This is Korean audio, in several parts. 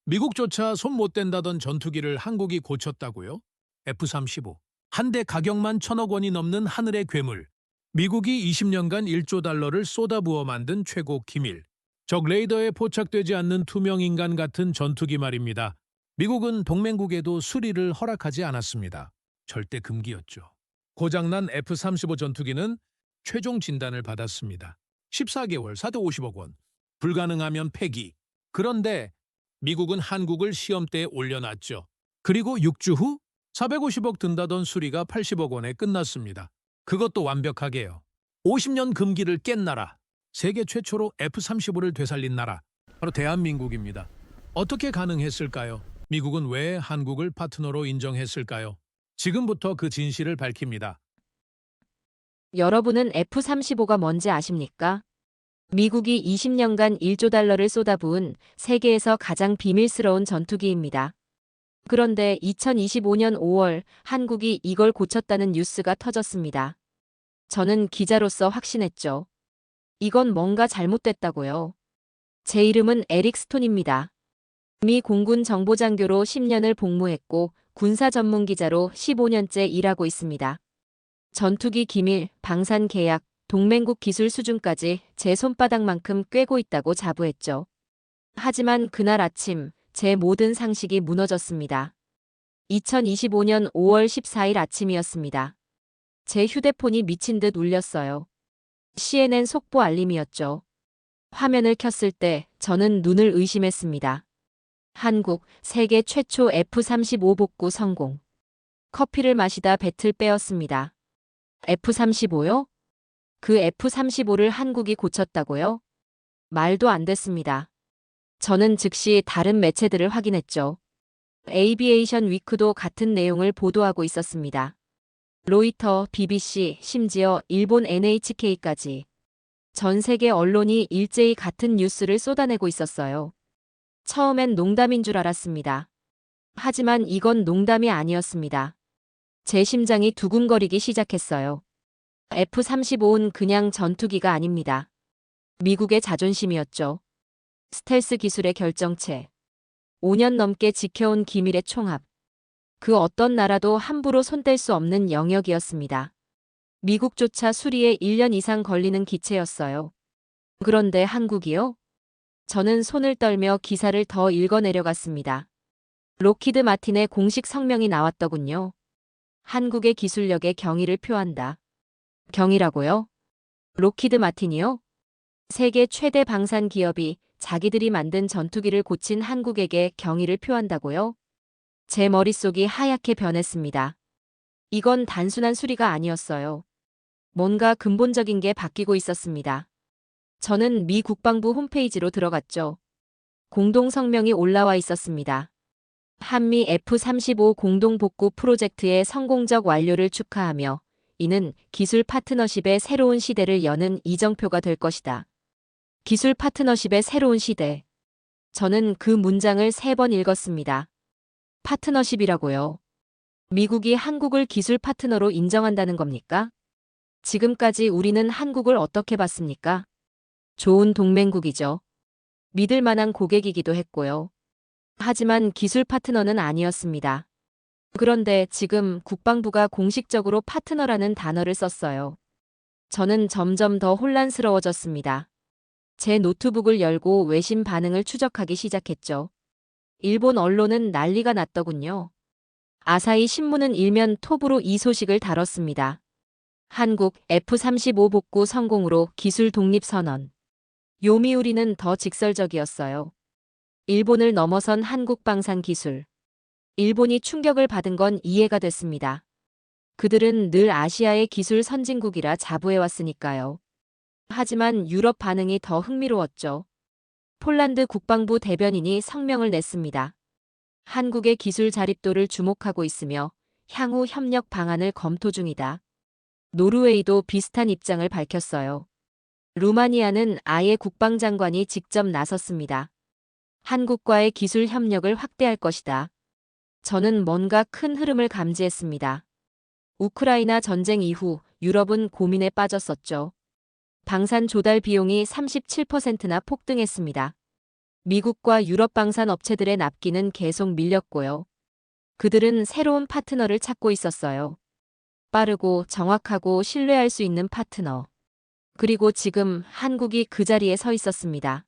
미국조차 손 못 댄다던 전투기를 한국이 고쳤다고요? F-35. 한 대 가격만 1,000억 원이 넘는 하늘의 괴물. 미국이 20년간 1조 달러를 쏟아부어 만든 최고 기밀. 적 레이더에 포착되지 않는 투명 인간 같은 전투기 말입니다. 미국은 동맹국에도 수리를 허락하지 않았습니다. 절대 금기였죠. 고장난 F-35 전투기는 최종 진단을 받았습니다. 14개월, 4대 50억 원. 불가능하면 폐기. 그런데 미국은 한국을 시험대에 올려놨죠. 그리고 6주 후 450억 든다던 수리가 80억 원에 끝났습니다. 그것도 완벽하게요. 50년 금기를 깬 나라, 세계 최초로 F-35를 되살린 나라, 바로 대한민국입니다. 어떻게 가능했을까요? 미국은 왜 한국을 파트너로 인정했을까요? 지금부터 그 진실을 밝힙니다. 여러분은 F-35가 뭔지 아십니까? 미국이 20년간 1조 달러를 쏟아부은 세계에서 가장 비밀스러운 전투기입니다. 그런데 2025년 5월 한국이 이걸 고쳤다는 뉴스가 터졌습니다. 저는 기자로서 확신했죠. 이건 뭔가 잘못됐다고요. 제 이름은 에릭 스톤입니다. 미 공군 정보장교로 10년을 복무했고 군사 전문 기자로 15년째 일하고 있습니다. 전투기 기밀, 방산 계약, 동맹국 기술 수준까지 제 손바닥만큼 꿰고 있다고 자부했죠. 하지만 그날 아침 제 모든 상식이 무너졌습니다. 2025년 5월 14일 아침이었습니다. 제 휴대폰이 미친 듯 울렸어요. CNN 속보 알림이었죠. 화면을 켰을 때 저는 눈을 의심했습니다. 한국, 세계 최초 F-35 복구 성공. 커피를 마시다 뱉을 빼었습니다. F-35요? 그 F-35를 한국이 고쳤다고요? 말도 안 됐습니다. 저는 즉시 다른 매체들을 확인했죠. 에이비에이션 위크도 같은 내용을 보도하고 있었습니다. 로이터, BBC, 심지어 일본 NHK까지. 전 세계 언론이 일제히 같은 뉴스를 쏟아내고 있었어요. 처음엔 농담인 줄 알았습니다. 하지만 이건 농담이 아니었습니다. 제 심장이 두근거리기 시작했어요. F-35는 그냥 전투기가 아닙니다. 미국의 자존심이었죠. 스텔스 기술의 결정체. 5년 넘게 지켜온 기밀의 총합. 그 어떤 나라도 함부로 손댈 수 없는 영역이었습니다. 미국조차 수리에 1년 이상 걸리는 기체였어요. 그런데 한국이요? 저는 손을 떨며 기사를 더 읽어내려갔습니다. 록히드 마틴의 공식 성명이 나왔더군요. 한국의 기술력에 경의를 표한다. 경이라고요? 록히드 마틴이요? 세계 최대 방산 기업이 자기들이 만든 전투기를 고친 한국에게 경의를 표한다고요? 제 머릿속이 하얗게 변했습니다. 이건 단순한 수리가 아니었어요. 뭔가 근본적인 게 바뀌고 있었습니다. 저는 미 국방부 홈페이지로 들어갔죠. 공동 성명이 올라와 있었습니다. 한미 F-35 공동 복구 프로젝트의 성공적 완료를 축하하며 이는 기술 파트너십의 새로운 시대를 여는 이정표가 될 것이다. 기술 파트너십의 새로운 시대. 저는 그 문장을 3번 읽었습니다. 파트너십이라고요. 미국이 한국을 기술 파트너로 인정한다는 겁니까? 지금까지 우리는 한국을 어떻게 봤습니까? 좋은 동맹국이죠. 믿을 만한 고객이기도 했고요. 하지만 기술 파트너는 아니었습니다. 그런데 지금 국방부가 공식적으로 파트너라는 단어를 썼어요. 저는 점점 더 혼란스러워졌습니다. 제 노트북을 열고 외신 반응을 추적하기 시작했죠. 일본 언론은 난리가 났더군요. 아사히 신문은 일면 톱으로 이 소식을 다뤘습니다. 한국 F-35 복구 성공으로 기술 독립 선언. 요미우리는 더 직설적이었어요. 일본을 넘어선 한국 방산 기술. 일본이 충격을 받은 건 이해가 됐습니다. 그들은 늘 아시아의 기술 선진국이라 자부해왔으니까요. 하지만 유럽 반응이 더 흥미로웠죠. 폴란드 국방부 대변인이 성명을 냈습니다. 한국의 기술 자립도를 주목하고 있으며 향후 협력 방안을 검토 중이다. 노르웨이도 비슷한 입장을 밝혔어요. 루마니아는 아예 국방장관이 직접 나섰습니다. 한국과의 기술 협력을 확대할 것이다. 저는 뭔가 큰 흐름을 감지했습니다. 우크라이나 전쟁 이후 유럽은 고민에 빠졌었죠. 방산 조달 비용이 37%나 폭등했습니다. 미국과 유럽 방산 업체들의 납기는 계속 밀렸고요. 그들은 새로운 파트너를 찾고 있었어요. 빠르고 정확하고 신뢰할 수 있는 파트너. 그리고 지금 한국이 그 자리에 서 있었습니다.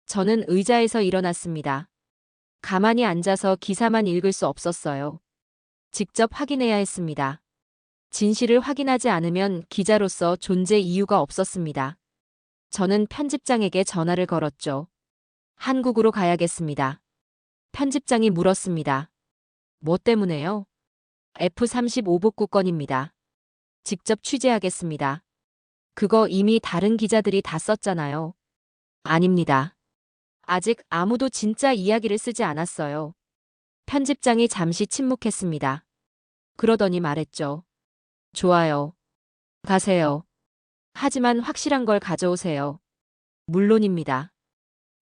저는 의자에서 일어났습니다. 가만히 앉아서 기사만 읽을 수 없었어요. 직접 확인해야 했습니다. 진실을 확인하지 않으면 기자로서 존재 이유가 없었습니다. 저는 편집장에게 전화를 걸었죠. 한국으로 가야겠습니다. 편집장이 물었습니다. 뭐 때문에요? F-35복구 건입니다. 직접 취재하겠습니다. 그거 이미 다른 기자들이 다 썼잖아요. 아닙니다. 아직 아무도 진짜 이야기를 쓰지 않았어요. 편집장이 잠시 침묵했습니다. 그러더니 말했죠. 좋아요. 가세요. 하지만 확실한 걸 가져오세요. 물론입니다.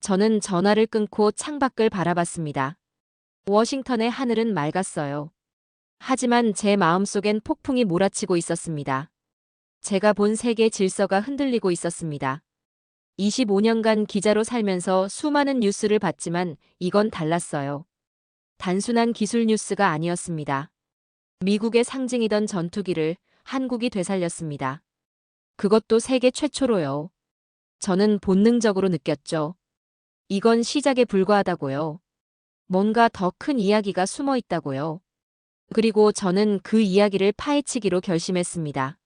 저는 전화를 끊고 창밖을 바라봤습니다. 워싱턴의 하늘은 맑았어요. 하지만 제 마음속엔 폭풍이 몰아치고 있었습니다. 제가 본 세계 질서가 흔들리고 있었습니다. 25년간 기자로 살면서 수많은 뉴스를 봤지만 이건 달랐어요. 단순한 기술 뉴스가 아니었습니다. 미국의 상징이던 전투기를 한국이 되살렸습니다. 그것도 세계 최초로요. 저는 본능적으로 느꼈죠. 이건 시작에 불과하다고요. 뭔가 더 큰 이야기가 숨어 있다고요. 그리고 저는 그 이야기를 파헤치기로 결심했습니다.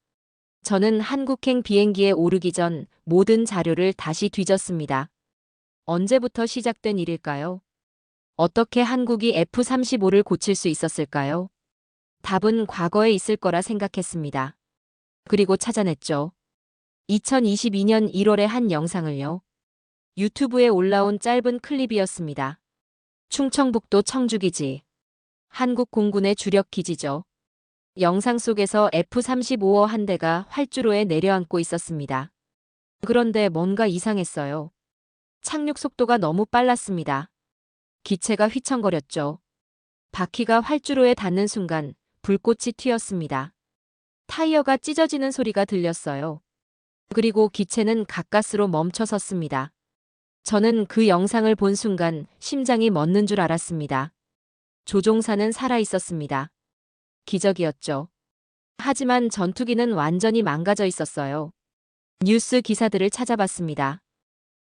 저는 한국행 비행기에 오르기 전 모든 자료를 다시 뒤졌습니다. 언제부터 시작된 일일까요? 어떻게 한국이 F-35를 고칠 수 있었을까요? 답은 과거에 있을 거라 생각했습니다. 그리고 찾아냈죠. 2022년 1월의 한 영상을요. 유튜브에 올라온 짧은 클립이었습니다. 충청북도 청주기지. 한국 공군의 주력 기지죠. 영상 속에서 F-35어 한 대가 활주로에 내려앉고 있었습니다. 그런데 뭔가 이상했어요. 착륙 속도가 너무 빨랐습니다. 기체가 휘청거렸죠. 바퀴가 활주로에 닿는 순간 불꽃이 튀었습니다. 타이어가 찢어지는 소리가 들렸어요. 그리고 기체는 가까스로 멈춰섰습니다. 저는 그 영상을 본 순간 심장이 멎는 줄 알았습니다. 조종사는 살아 있었습니다. 기적이었죠. 하지만 전투기는 완전히 망가져 있었어요. 뉴스 기사들을 찾아봤습니다.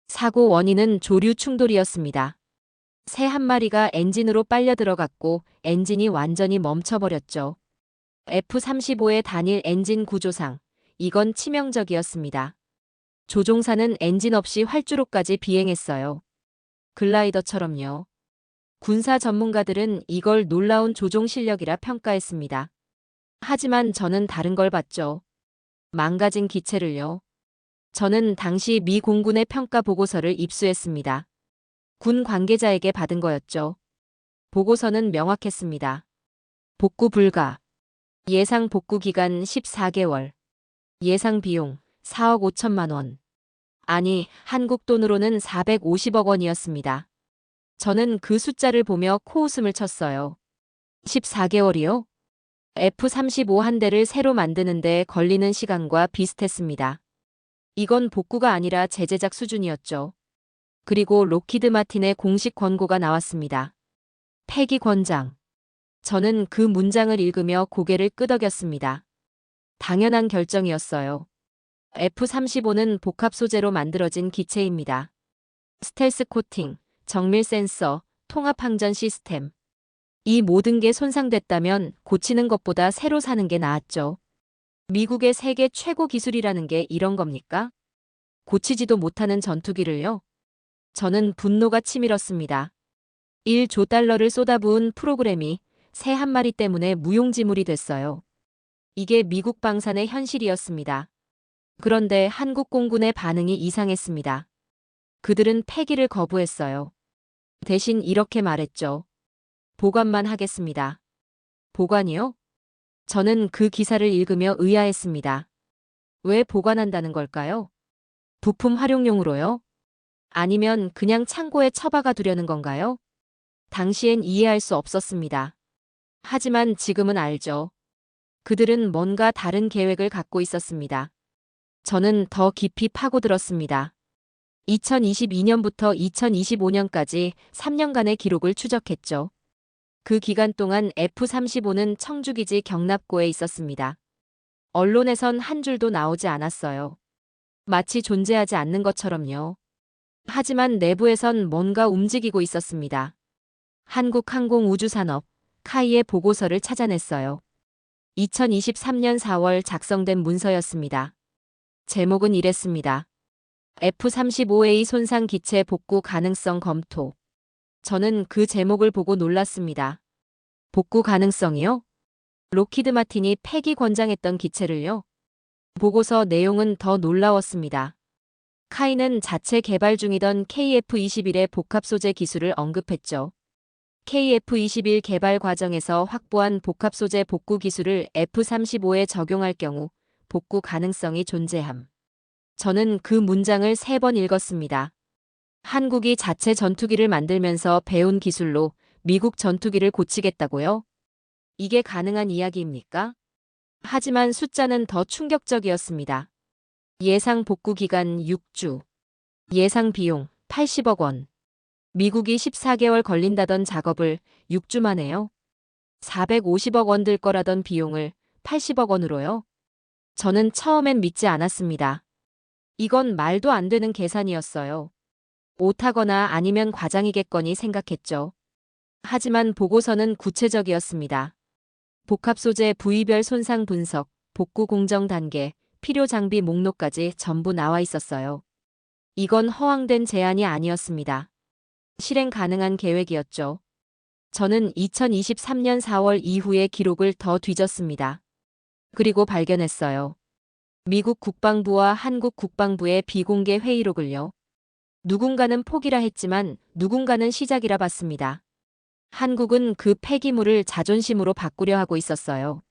사고 원인은 조류 충돌이었습니다. 새 한 마리가 엔진으로 빨려 들어갔고 엔진이 완전히 멈춰버렸죠. F-35의 단일 엔진 구조상, 이건 치명적이었습니다. 조종사는 엔진 없이 활주로까지 비행했어요. 글라이더처럼요. 군사 전문가들은 이걸 놀라운 조종 실력이라 평가했습니다. 하지만 저는 다른 걸 봤죠. 망가진 기체를요. 저는 당시 미 공군의 평가 보고서를 입수했습니다. 군 관계자에게 받은 거였죠. 보고서는 명확했습니다. 복구 불가. 예상 복구 기간 14개월. 예상 비용 4억 5천만 원. 아니, 한국 돈으로는 450억 원이었습니다. 저는 그 숫자를 보며 코웃음을 쳤어요. 14개월이요? F-35 한 대를 새로 만드는데 걸리는 시간과 비슷했습니다. 이건 복구가 아니라 재제작 수준이었죠. 그리고 로키드 마틴의 공식 권고가 나왔습니다. 폐기 권장. 저는 그 문장을 읽으며 고개를 끄덕였습니다. 당연한 결정이었어요. F-35는 복합 소재로 만들어진 기체입니다. 스텔스 코팅, 정밀 센서, 통합 항전 시스템. 이 모든 게 손상됐다면 고치는 것보다 새로 사는 게 나았죠. 미국의 세계 최고 기술이라는 게 이런 겁니까? 고치지도 못하는 전투기를요? 저는 분노가 치밀었습니다. 1조 달러를 쏟아부은 프로그램이 새 한 마리 때문에 무용지물이 됐어요. 이게 미국 방산의 현실이었습니다. 그런데 한국 공군의 반응이 이상했습니다. 그들은 폐기를 거부했어요. 대신 이렇게 말했죠. 보관만 하겠습니다. 보관이요? 저는 그 기사를 읽으며 의아했습니다. 왜 보관한다는 걸까요? 부품 활용용으로요? 아니면 그냥 창고에 처박아 두려는 건가요? 당시엔 이해할 수 없었습니다. 하지만 지금은 알죠. 그들은 뭔가 다른 계획을 갖고 있었습니다. 저는 더 깊이 파고들었습니다. 2022년부터 2025년까지 3년간의 기록을 추적했죠. 그 기간 동안 F-35는 청주기지 경납고에 있었습니다. 언론에선 한 줄도 나오지 않았어요. 마치 존재하지 않는 것처럼요. 하지만 내부에선 뭔가 움직이고 있었습니다. 한국항공우주산업, 카이의 보고서를 찾아냈어요. 2023년 4월 작성된 문서였습니다. 제목은 이랬습니다. F-35A 손상 기체 복구 가능성 검토. 저는 그 제목을 보고 놀랐습니다. 복구 가능성이요? 로키드 마틴이 폐기 권장했던 기체를요? 보고서 내용은 더 놀라웠습니다. 카이는 자체 개발 중이던 KF-21의 복합 소재 기술을 언급했죠. KF-21 개발 과정에서 확보한 복합 소재 복구 기술을 F-35에 적용할 경우 복구 가능성이 존재함. 저는 그 문장을 3번 읽었습니다. 한국이 자체 전투기를 만들면서 배운 기술로 미국 전투기를 고치겠다고요? 이게 가능한 이야기입니까? 하지만 숫자는 더 충격적이었습니다. 예상 복구 기간 6주. 예상 비용 80억 원. 미국이 14개월 걸린다던 작업을 6주 만에요. 450억 원 들 거라던 비용을 80억 원으로요. 저는 처음엔 믿지 않았습니다. 이건 말도 안 되는 계산이었어요. 오타거나 아니면 과장이겠거니 생각했죠. 하지만 보고서는 구체적이었습니다. 복합 소재 부위별 손상 분석, 복구 공정 단계, 필요 장비 목록까지 전부 나와 있었어요. 이건 허황된 제안이 아니었습니다. 실행 가능한 계획이었죠. 저는 2023년 4월 이후의 기록을 더 뒤졌습니다. 그리고 발견했어요. 미국 국방부와 한국 국방부의 비공개 회의록을요. 누군가는 포기라 했지만 누군가는 시작이라 봤습니다. 한국은 그 폐기물을 자존심으로 바꾸려 하고 있었어요.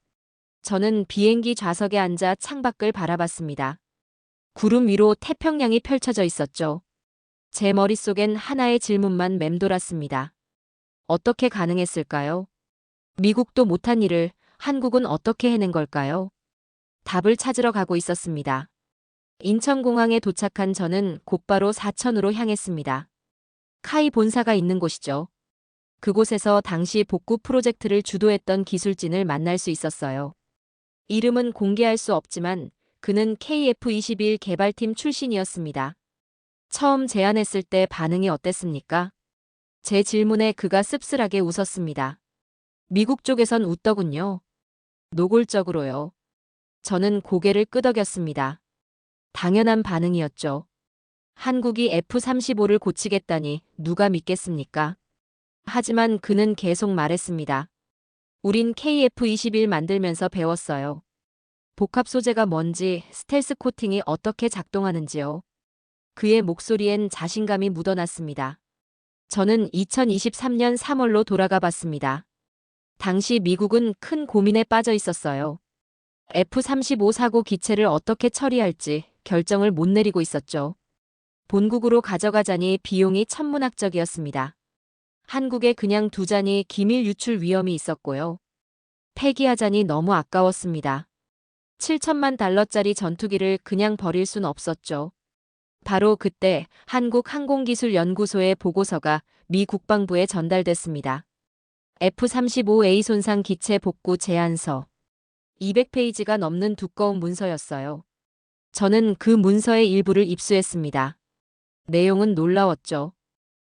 저는 비행기 좌석에 앉아 창밖을 바라봤습니다. 구름 위로 태평양이 펼쳐져 있었죠. 제 머릿속엔 하나의 질문만 맴돌았습니다. 어떻게 가능했을까요? 미국도 못한 일을 한국은 어떻게 해낸 걸까요? 답을 찾으러 가고 있었습니다. 인천공항에 도착한 저는 곧바로 사천으로 향했습니다. 카이 본사가 있는 곳이죠. 그곳에서 당시 복구 프로젝트를 주도했던 기술진을 만날 수 있었어요. 이름은 공개할 수 없지만 그는 KF-21 개발팀 출신이었습니다. 처음 제안했을 때 반응이 어땠습니까? 제 질문에 그가 씁쓸하게 웃었습니다. 미국 쪽에선 웃더군요. 노골적으로요. 저는 고개를 끄덕였습니다. 당연한 반응이었죠. 한국이 F-35를 고치겠다니 누가 믿겠습니까? 하지만 그는 계속 말했습니다. 우린 KF-21 만들면서 배웠어요. 복합 소재가 뭔지, 스텔스 코팅이 어떻게 작동하는지요. 그의 목소리엔 자신감이 묻어났습니다. 저는 2023년 3월로 돌아가 봤습니다. 당시 미국은 큰 고민에 빠져 있었어요. F-35 사고 기체를 어떻게 처리할지 결정을 못 내리고 있었죠. 본국으로 가져가자니 비용이 천문학적이었습니다. 한국에 그냥 두자니 기밀 유출 위험이 있었고요. 폐기하자니 너무 아까웠습니다. 7천만 달러짜리 전투기를 그냥 버릴 순 없었죠. 바로 그때 한국항공기술연구소의 보고서가 미 국방부에 전달됐습니다. F-35A 손상 기체 복구 제안서. 200페이지가 넘는 두꺼운 문서였어요. 저는 그 문서의 일부를 입수했습니다. 내용은 놀라웠죠.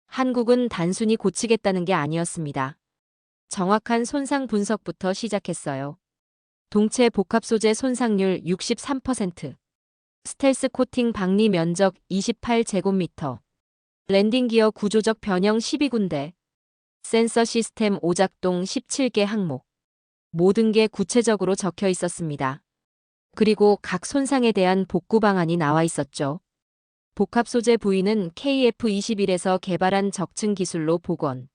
한국은 단순히 고치겠다는 게 아니었습니다. 정확한 손상 분석부터 시작했어요. 동체 복합 소재 손상률 63%, 스텔스 코팅 박리 면적 28제곱미터, 랜딩 기어 구조적 변형 12군데, 센서 시스템 오작동 17개 항목. 모든 게 구체적으로 적혀 있었습니다. 그리고 각 손상에 대한 복구 방안이 나와 있었죠. 복합 소재 부위는 KF-21에서 개발한 적층 기술로 복원.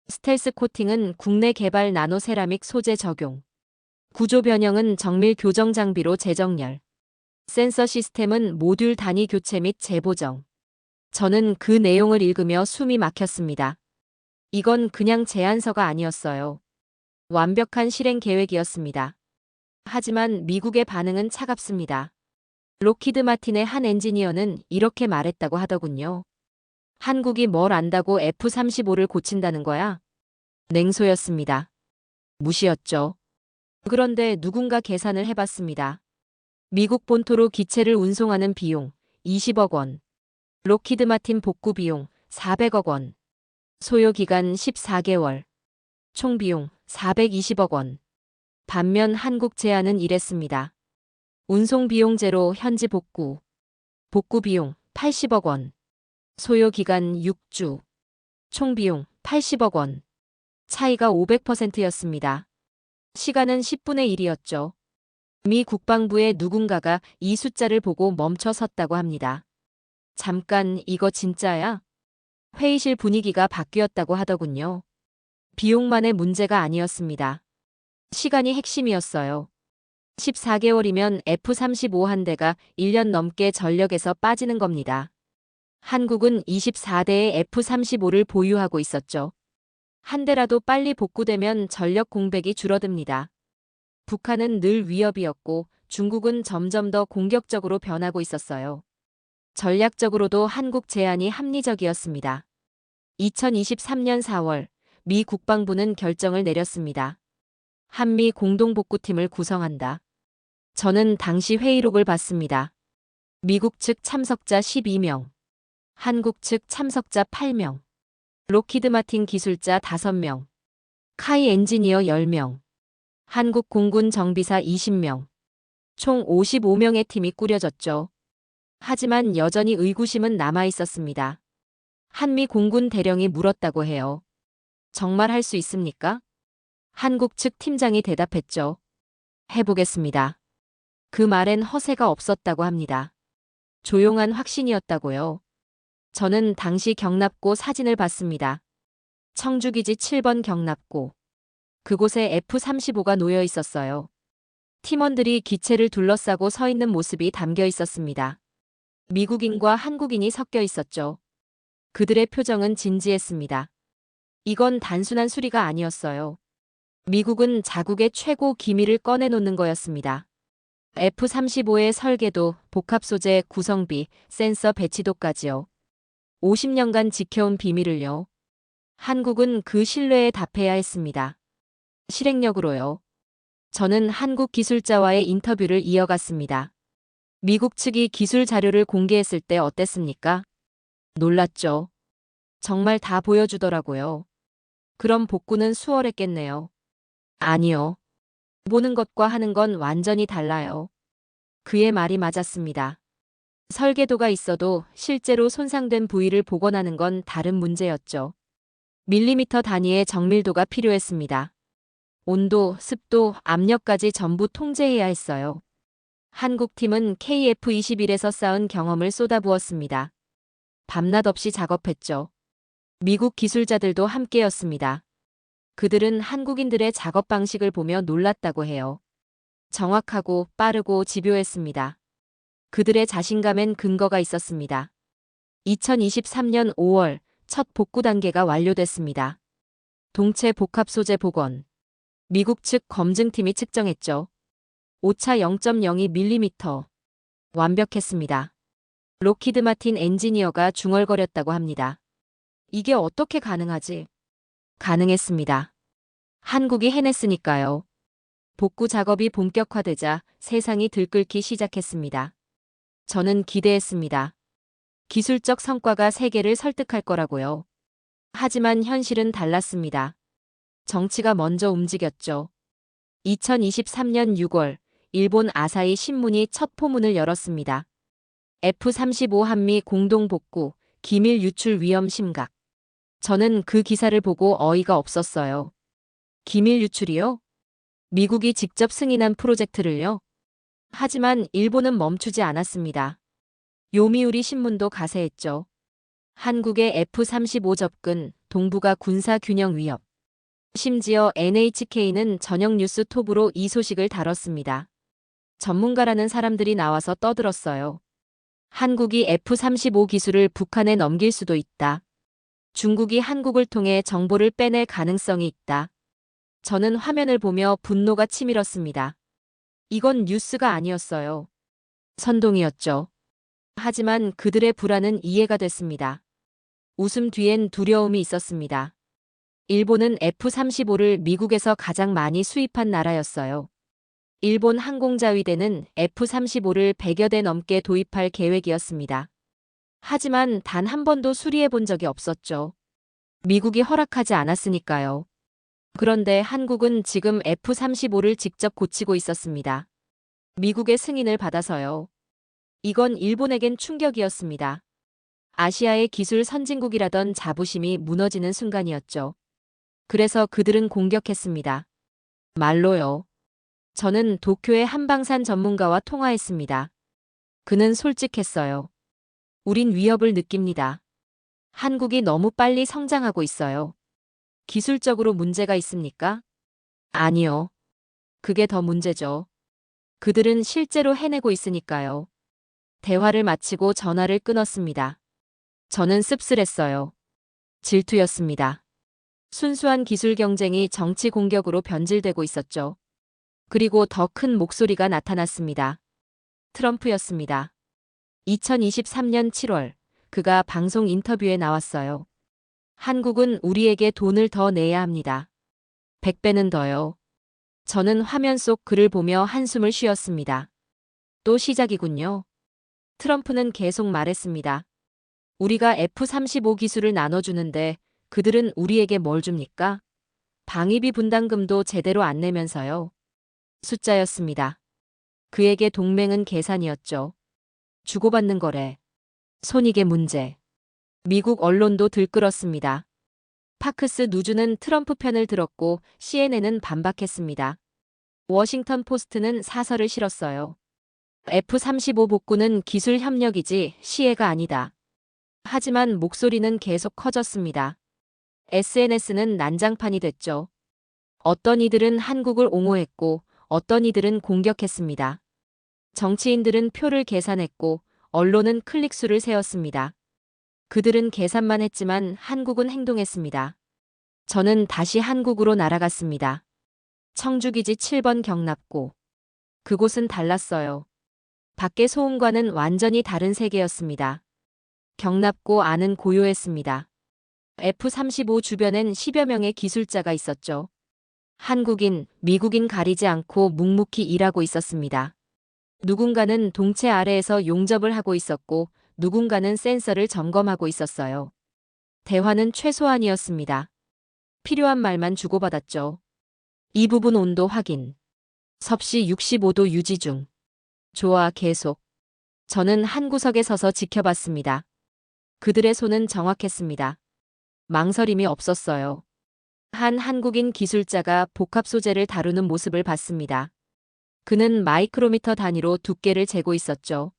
스텔스 코팅은 국내 개발 나노 세라믹 소재 적용. 구조 변형은 정밀 교정 장비로 재정렬. 센서 시스템은 모듈 단위 교체 및 재보정. 저는 그 내용을 읽으며 숨이 막혔습니다. 이건 그냥 제안서가 아니었어요. 완벽한 실행 계획이었습니다. 하지만 미국의 반응은 차갑습니다. 록히드 마틴의 한 엔지니어는 이렇게 말했다고 하더군요. 한국이 뭘 안다고 F-35를 고친다는 거야? 냉소였습니다. 무시였죠. 그런데 누군가 계산을 해봤습니다. 미국 본토로 기체를 운송하는 비용 20억 원, 록히드 마틴 복구 비용 400억 원, 소요 기간 14개월, 총 비용 420억 원. 반면 한국 제안은 이랬습니다. 운송 비용 제로 현지 복구, 복구 비용 80억 원, 소요 기간 6주, 총 비용 80억 원. 차이가 500%였습니다. 시간은 10분의 1이었죠. 미 국방부의 누군가가 이 숫자를 보고 멈춰 섰다고 합니다. 잠깐, 이거 진짜야? 회의실 분위기가 바뀌었다고 하더군요. 비용만의 문제가 아니었습니다. 시간이 핵심이었어요. 14개월이면 F-35 한 대가 1년 넘게 전력에서 빠지는 겁니다. 한국은 24대의 F-35를 보유하고 있었죠. 한 대라도 빨리 복구되면 전력 공백이 줄어듭니다. 북한은 늘 위협이었고 중국은 점점 더 공격적으로 변하고 있었어요. 전략적으로도 한국 제안이 합리적이었습니다. 2023년 4월 미 국방부는 결정을 내렸습니다. 한미 공동복구팀을 구성한다. 저는 당시 회의록을 봤습니다. 미국 측 참석자 12명, 한국 측 참석자 8명, 록히드 마틴 기술자 5명, 카이 엔지니어 10명, 한국 공군 정비사 20명, 총 55명의 팀이 꾸려졌죠. 하지만 여전히 의구심은 남아 있었습니다. 한미 공군 대령이 물었다고 해요. 정말 할 수 있습니까? 한국 측 팀장이 대답했죠. 해보겠습니다. 그 말엔 허세가 없었다고 합니다. 조용한 확신이었다고요. 저는 당시 경납고 사진을 봤습니다. 청주기지 7번 경납고. 그곳에 F-35가 놓여 있었어요. 팀원들이 기체를 둘러싸고 서 있는 모습이 담겨 있었습니다. 미국인과 한국인이 섞여 있었죠. 그들의 표정은 진지했습니다. 이건 단순한 수리가 아니었어요. 미국은 자국의 최고 기밀을 꺼내놓는 거였습니다. F-35의 설계도, 복합 소재, 구성비, 센서 배치도까지요. 50년간 지켜온 비밀을요. 한국은 그 신뢰에 답해야 했습니다. 실행력으로요. 저는 한국 기술자와의 인터뷰를 이어갔습니다. 미국 측이 기술 자료를 공개했을 때 어땠습니까? 놀랐죠. 정말 다 보여주더라고요. 그럼 복구는 수월했겠네요. 아니요. 보는 것과 하는 건 완전히 달라요. 그의 말이 맞았습니다. 설계도가 있어도 실제로 손상된 부위를 복원하는 건 다른 문제였죠. 밀리미터 단위의 정밀도가 필요했습니다. 온도, 습도, 압력까지 전부 통제해야 했어요. 한국 팀은 KF-21에서 쌓은 경험을 쏟아부었습니다. 밤낮 없이 작업했죠. 미국 기술자들도 함께였습니다. 그들은 한국인들의 작업 방식을 보며 놀랐다고 해요. 정확하고 빠르고 집요했습니다. 그들의 자신감엔 근거가 있었습니다. 2023년 5월 첫 복구 단계가 완료됐습니다. 동체 복합 소재 복원. 미국 측 검증팀이 측정했죠. 오차 0.02mm. 완벽했습니다. 록히드 마틴 엔지니어가 중얼거렸다고 합니다. 이게 어떻게 가능하지? 가능했습니다. 한국이 해냈으니까요. 복구 작업이 본격화되자 세상이 들끓기 시작했습니다. 저는 기대했습니다. 기술적 성과가 세계를 설득할 거라고요. 하지만 현실은 달랐습니다. 정치가 먼저 움직였죠. 2023년 6월 일본 아사히 신문이 첫 포문을 열었습니다. F-35 한미 공동 복구, 기밀 유출 위험 심각. 저는 그 기사를 보고 어이가 없었어요. 기밀 유출이요? 미국이 직접 승인한 프로젝트를요? 하지만 일본은 멈추지 않았습니다. 요미우리 신문도 가세했죠. 한국의 F-35 접근, 동북아 군사 균형 위협. 심지어 NHK는 저녁 뉴스 톱으로 이 소식을 다뤘습니다. 전문가라는 사람들이 나와서 떠들었어요. 한국이 F-35 기술을 북한에 넘길 수도 있다. 중국이 한국을 통해 정보를 빼낼 가능성이 있다. 저는 화면을 보며 분노가 치밀었습니다. 이건 뉴스가 아니었어요. 선동이었죠. 하지만 그들의 불안은 이해가 됐습니다. 웃음 뒤엔 두려움이 있었습니다. 일본은 F-35를 미국에서 가장 많이 수입한 나라였어요. 일본 항공자위대는 F-35를 100여 대 넘게 도입할 계획이었습니다. 하지만 단 한 번도 수리해 본 적이 없었죠. 미국이 허락하지 않았으니까요. 그런데 한국은 지금 F-35를 직접 고치고 있었습니다. 미국의 승인을 받아서요. 이건 일본에겐 충격이었습니다. 아시아의 기술 선진국이라던 자부심이 무너지는 순간이었죠. 그래서 그들은 공격했습니다. 말로요. 저는 도쿄의 한방산 전문가와 통화했습니다. 그는 솔직했어요. 우린 위협을 느낍니다. 한국이 너무 빨리 성장하고 있어요. 기술적으로 문제가 있습니까? 아니요. 그게 더 문제죠. 그들은 실제로 해내고 있으니까요. 대화를 마치고 전화를 끊었습니다. 저는 씁쓸했어요. 질투였습니다. 순수한 기술 경쟁이 정치 공격으로 변질되고 있었죠. 그리고 더 큰 목소리가 나타났습니다. 트럼프였습니다. 2023년 7월, 그가 방송 인터뷰에 나왔어요. 한국은 우리에게 돈을 더 내야 합니다. 100배는 더요. 저는 화면 속 글을 보며 한숨을 쉬었습니다. 또 시작이군요. 트럼프는 계속 말했습니다. 우리가 F-35 기술을 나눠주는데 그들은 우리에게 뭘 줍니까? 방위비 분담금도 제대로 안 내면서요. 숫자였습니다. 그에게 동맹은 계산이었죠. 주고받는 거래. 손익의 문제. 미국 언론도 들끓었습니다. 파크스 누즈는 트럼프 편을 들었고 CNN은 반박했습니다. 워싱턴 포스트는 사설을 실었어요. F-35 복구는 기술 협력이지 시혜가 아니다. 하지만 목소리는 계속 커졌습니다. SNS는 난장판이 됐죠. 어떤 이들은 한국을 옹호했고 어떤 이들은 공격했습니다. 정치인들은 표를 계산했고 언론은 클릭수를 세었습니다. 그들은 계산만 했지만 한국은 행동했습니다. 저는 다시 한국으로 날아갔습니다. 청주기지 7번 경납고. 그곳은 달랐어요. 밖의 소음과는 완전히 다른 세계였습니다. 경납고 안은 고요했습니다. F-35 주변엔 10여 명의 기술자가 있었죠. 한국인, 미국인 가리지 않고 묵묵히 일하고 있었습니다. 누군가는 동체 아래에서 용접을 하고 있었고 누군가는 센서를 점검하고 있었어요. 대화는 최소한이었습니다. 필요한 말만 주고받았죠. 이 부분 온도 확인. 섭씨 65도 유지 중. 좋아, 계속. 저는 한 구석에 서서 지켜봤습니다. 그들의 손은 정확했습니다. 망설임이 없었어요. 한 한국인 기술자가 복합 소재를 다루는 모습을 봤습니다. 그는 마이크로미터 단위로 두께를 재고 있었죠.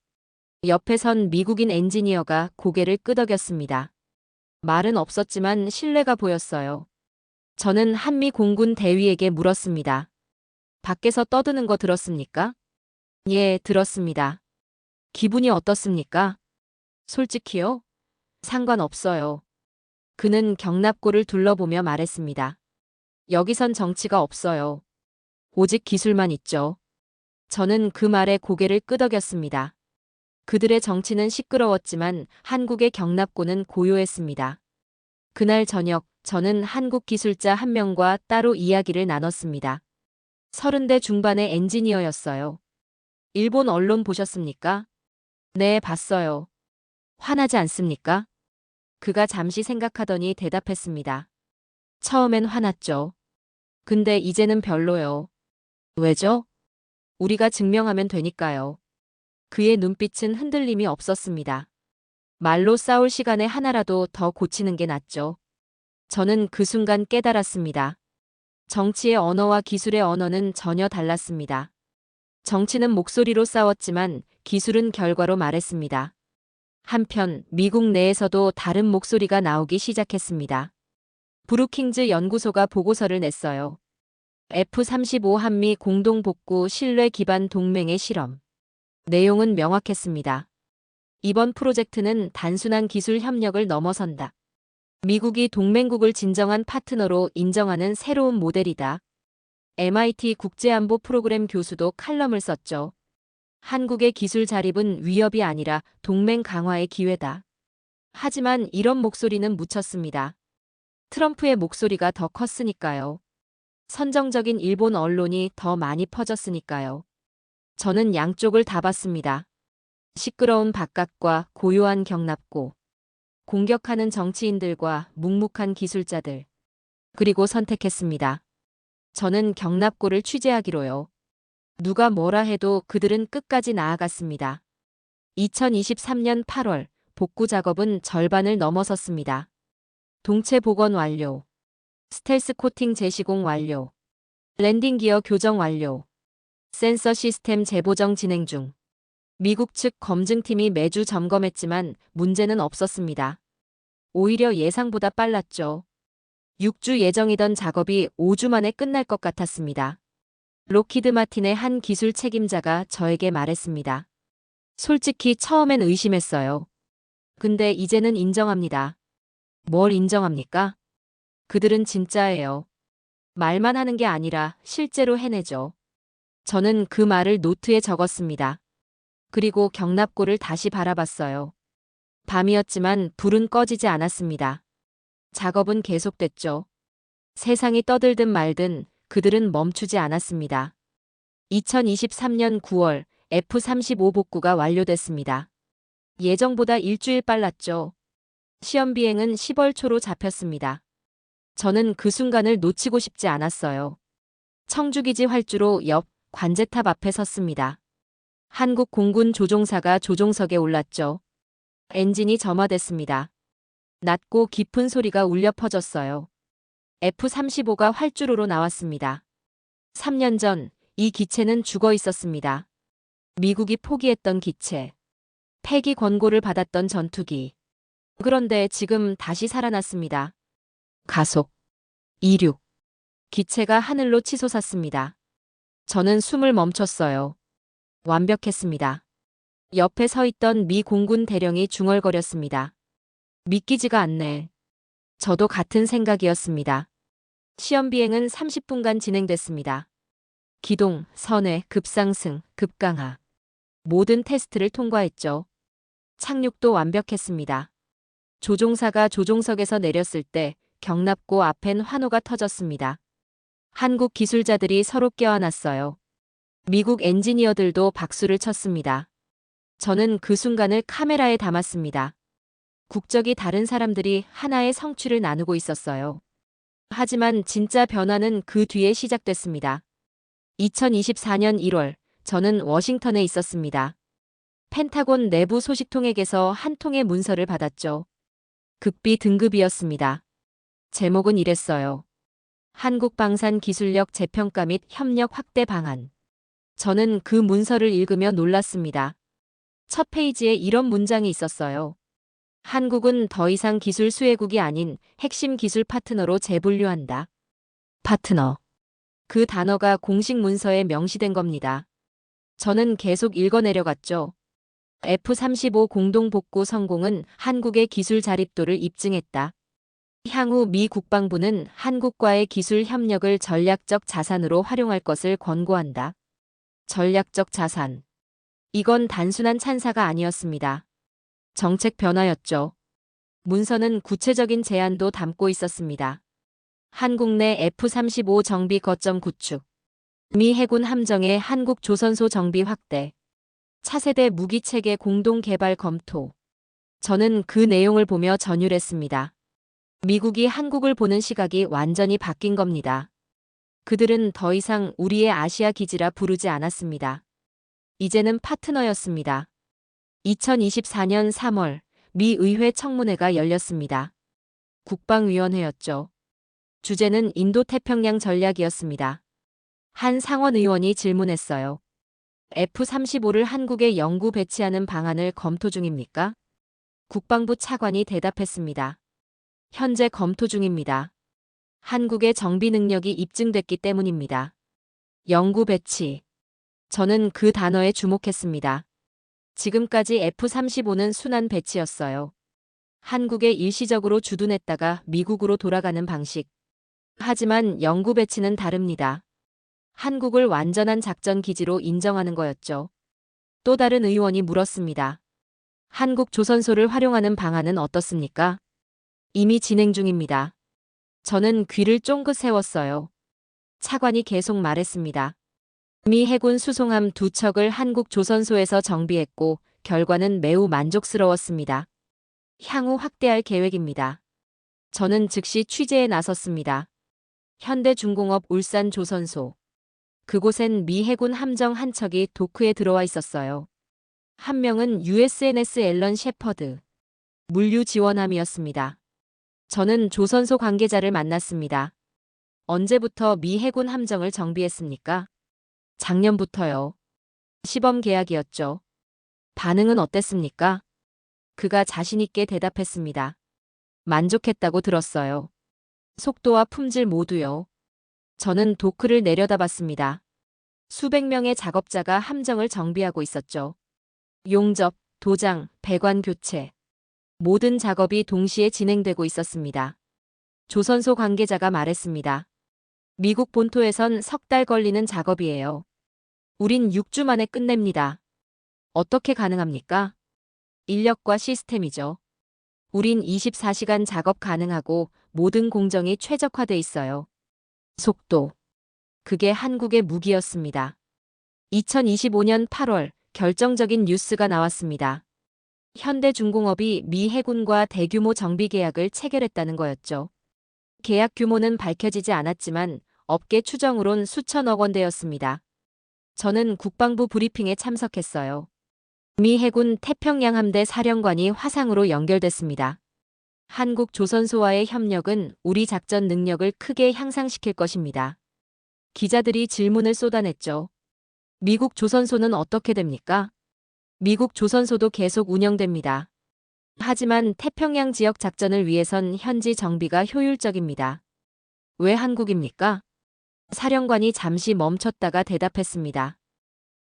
옆에 선 미국인 엔지니어가 고개를 끄덕였습니다. 말은 없었지만 신뢰가 보였어요. 저는 한미 공군 대위에게 물었습니다. 밖에서 떠드는 거 들었습니까? 예, 들었습니다. 기분이 어떻습니까? 솔직히요? 상관없어요. 그는 경납고를 둘러보며 말했습니다. 여기선 정치가 없어요. 오직 기술만 있죠. 저는 그 말에 고개를 끄덕였습니다. 그들의 정치는 시끄러웠지만 한국의 경납고는 고요했습니다. 그날 저녁 저는 한국 기술자 한 명과 따로 이야기를 나눴습니다. 30대 중반의 엔지니어였어요. 일본 언론 보셨습니까? 네, 봤어요. 화나지 않습니까? 그가 잠시 생각하더니 대답했습니다. 처음엔 화났죠. 근데 이제는 별로요. 왜죠? 우리가 증명하면 되니까요. 그의 눈빛은 흔들림이 없었습니다. 말로 싸울 시간에 하나라도 더 고치는 게 낫죠. 저는 그 순간 깨달았습니다. 정치의 언어와 기술의 언어는 전혀 달랐습니다. 정치는 목소리로 싸웠지만 기술은 결과로 말했습니다. 한편 미국 내에서도 다른 목소리가 나오기 시작했습니다. 브루킹즈 연구소가 보고서를 냈어요. F-35 한미 공동복구 신뢰 기반 동맹의 실험. 내용은 명확했습니다. 이번 프로젝트는 단순한 기술 협력을 넘어선다. 미국이 동맹국을 진정한 파트너로 인정하는 새로운 모델이다. MIT 국제안보 프로그램 교수도 칼럼을 썼죠. 한국의 기술 자립은 위협이 아니라 동맹 강화의 기회다. 하지만 이런 목소리는 묻혔습니다. 트럼프의 목소리가 더 컸으니까요. 선정적인 일본 언론이 더 많이 퍼졌으니까요. 저는 양쪽을 다 봤습니다. 시끄러운 바깥과 고요한 경납고, 공격하는 정치인들과 묵묵한 기술자들. 그리고 선택했습니다. 저는 경납고를 취재하기로요. 누가 뭐라 해도 그들은 끝까지 나아갔습니다. 2023년 8월 복구 작업은 절반을 넘어섰습니다. 동체 복원 완료. 스텔스 코팅 재시공 완료. 랜딩 기어 교정 완료. 센서 시스템 재보정 진행 중. 미국 측 검증팀이 매주 점검했지만 문제는 없었습니다. 오히려 예상보다 빨랐죠. 6주 예정이던 작업이 5주 만에 끝날 것 같았습니다. 록히드 마틴의 한 기술 책임자가 저에게 말했습니다. 솔직히 처음엔 의심했어요. 근데 이제는 인정합니다. 뭘 인정합니까? 그들은 진짜예요. 말만 하는 게 아니라 실제로 해내죠. 저는 그 말을 노트에 적었습니다. 그리고 경납고를 다시 바라봤어요. 밤이었지만 불은 꺼지지 않았습니다. 작업은 계속됐죠. 세상이 떠들든 말든 그들은 멈추지 않았습니다. 2023년 9월 F-35 복구가 완료됐습니다. 예정보다 일주일 빨랐죠. 시험 비행은 10월 초로 잡혔습니다. 저는 그 순간을 놓치고 싶지 않았어요. 청주기지 활주로 옆 관제탑 앞에 섰습니다. 한국 공군 조종사가 조종석에 올랐죠. 엔진이 점화됐습니다. 낮고 깊은 소리가 울려 퍼졌어요. F-35가 활주로로 나왔습니다. 3년 전 이 기체는 죽어 있었습니다. 미국이 포기했던 기체. 폐기 권고를 받았던 전투기. 그런데 지금 다시 살아났습니다. 가속. 이륙. 기체가 하늘로 치솟았습니다. 저는 숨을 멈췄어요. 완벽했습니다. 옆에 서 있던 미 공군 대령이 중얼거렸습니다. 믿기지가 않네. 저도 같은 생각이었습니다. 시험 비행은 30분간 진행됐습니다. 기동, 선회, 급상승, 급강하. 모든 테스트를 통과했죠. 착륙도 완벽했습니다. 조종사가 조종석에서 내렸을 때 경납고 앞엔 환호가 터졌습니다. 한국 기술자들이 서로 껴안았어요. 미국 엔지니어들도 박수를 쳤습니다. 저는 그 순간을 카메라에 담았습니다. 국적이 다른 사람들이 하나의 성취를 나누고 있었어요. 하지만 진짜 변화는 그 뒤에 시작됐습니다. 2024년 1월, 저는 워싱턴에 있었습니다. 펜타곤 내부 소식통에게서 한 통의 문서를 받았죠. 극비 등급이었습니다. 제목은 이랬어요. 한국 방산 기술력 재평가 및 협력 확대 방안. 저는 그 문서를 읽으며 놀랐습니다. 첫 페이지에 이런 문장이 있었어요. 한국은 더 이상 기술 수혜국이 아닌 핵심 기술 파트너로 재분류한다. 파트너. 그 단어가 공식 문서에 명시된 겁니다. 저는 계속 읽어내려갔죠. F-35 공동 복구 성공은 한국의 기술 자립도를 입증했다. 향후 미 국방부는 한국과의 기술 협력을 전략적 자산으로 활용할 것을 권고한다. 전략적 자산. 이건 단순한 찬사가 아니었습니다. 정책 변화였죠. 문서는 구체적인 제안도 담고 있었습니다. 한국 내 F-35 정비 거점 구축. 미 해군 함정의 한국 조선소 정비 확대. 차세대 무기체계 공동 개발 검토. 저는 그 내용을 보며 전율했습니다. 미국이 한국을 보는 시각이 완전히 바뀐 겁니다. 그들은 더 이상 우리의 아시아 기지라 부르지 않았습니다. 이제는 파트너였습니다. 2024년 3월 미 의회 청문회가 열렸습니다. 국방위원회였죠. 주제는 인도태평양 전략이었습니다. 한 상원 의원이 질문했어요. F-35를 한국에 영구 배치하는 방안을 검토 중입니까? 국방부 차관이 대답했습니다. 현재 검토 중입니다. 한국의 정비 능력이 입증됐기 때문입니다. 영구 배치. 저는 그 단어에 주목했습니다. 지금까지 F-35는 순환 배치였어요. 한국에 일시적으로 주둔했다가 미국으로 돌아가는 방식. 하지만 영구 배치는 다릅니다. 한국을 완전한 작전 기지로 인정하는 거였죠. 또 다른 의원이 물었습니다. 한국 조선소를 활용하는 방안은 어떻습니까? 이미 진행 중입니다. 저는 귀를 쫑긋 세웠어요. 차관이 계속 말했습니다. 미 해군 수송함 2척을 한국 조선소에서 정비했고 결과는 매우 만족스러웠습니다. 향후 확대할 계획입니다. 저는 즉시 취재에 나섰습니다. 현대중공업 울산 조선소. 그곳엔 미 해군 함정 한 척이 도크에 들어와 있었어요. 한 명은 USNS 앨런 shepherd 물류 지원함이었습니다. 저는 조선소 관계자를 만났습니다. 언제부터 미 해군 함정을 정비했습니까? 작년부터요. 시범 계약이었죠. 반응은 어땠습니까? 그가 자신있게 대답했습니다. 만족했다고 들었어요. 속도와 품질 모두요. 저는 도크를 내려다봤습니다. 수백 명의 작업자가 함정을 정비하고 있었죠. 용접, 도장, 배관 교체. 모든 작업이 동시에 진행되고 있었습니다. 조선소 관계자가 말했습니다. 미국 본토에선 3달 걸리는 작업이에요. 우린 6주 만에 끝냅니다. 어떻게 가능합니까? 인력과 시스템이죠. 우린 24시간 작업 가능하고 모든 공정이 최적화돼 있어요. 속도. 그게 한국의 무기였습니다. 2025년 8월 결정적인 뉴스가 나왔습니다. 현대중공업이 미 해군과 대규모 정비 계약을 체결했다는 거였죠. 계약 규모는 밝혀지지 않았지만 업계 추정으론 수천억 원대였습니다. 저는 국방부 브리핑에 참석했어요. 미 해군 태평양 함대 사령관이 화상으로 연결됐습니다. 한국 조선소와의 협력은 우리 작전 능력을 크게 향상시킬 것입니다. 기자들이 질문을 쏟아냈죠. 미국 조선소는 어떻게 됩니까? 미국 조선소도 계속 운영됩니다. 하지만 태평양 지역 작전을 위해선 현지 정비가 효율적입니다. 왜 한국입니까? 사령관이 잠시 멈췄다가 대답했습니다.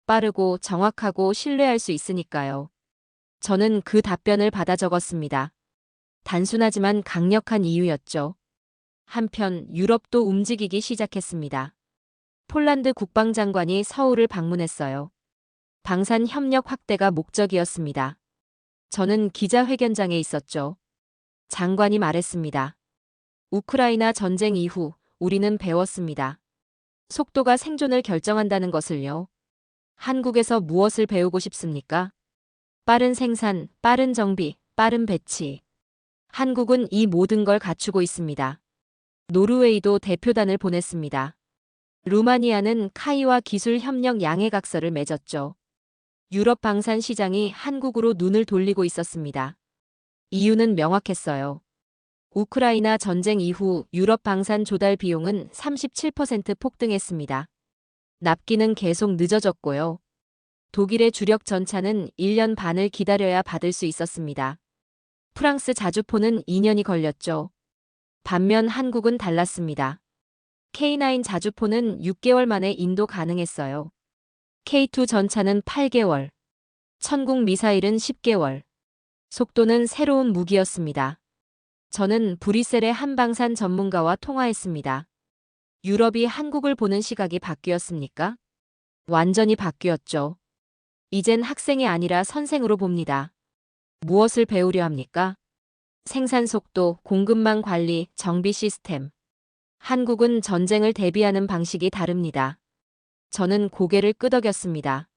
빠르고 정확하고 신뢰할 수 있으니까요. 저는 그 답변을 받아 적었습니다. 단순하지만 강력한 이유였죠. 한편 유럽도 움직이기 시작했습니다. 폴란드 국방장관이 서울을 방문했어요. 방산 협력 확대가 목적이었습니다. 저는 기자회견장에 있었죠. 장관이 말했습니다. 우크라이나 전쟁 이후 우리는 배웠습니다. 속도가 생존을 결정한다는 것을요. 한국에서 무엇을 배우고 싶습니까? 빠른 생산, 빠른 정비, 빠른 배치. 한국은 이 모든 걸 갖추고 있습니다. 노르웨이도 대표단을 보냈습니다. 루마니아는 카이와 기술 협력 양해각서를 맺었죠. 유럽 방산 시장이 한국으로 눈을 돌리고 있었습니다. 이유는 명확했어요. 우크라이나 전쟁 이후 유럽 방산 조달 비용은 37% 폭등했습니다. 납기는 계속 늦어졌고요. 독일의 주력 전차는 1년 반을 기다려야 받을 수 있었습니다. 프랑스 자주포는 2년이 걸렸죠. 반면 한국은 달랐습니다. K9 자주포는 6개월 만에 인도 가능했어요. K2 전차는 8개월. 천국 미사일은 10개월. 속도는 새로운 무기였습니다. 저는 브뤼셀의 한방산 전문가와 통화했습니다. 유럽이 한국을 보는 시각이 바뀌었습니까? 완전히 바뀌었죠. 이젠 학생이 아니라 선생으로 봅니다. 무엇을 배우려 합니까? 생산 속도, 공급망 관리, 정비 시스템. 한국은 전쟁을 대비하는 방식이 다릅니다. 저는 고개를 끄덕였습니다.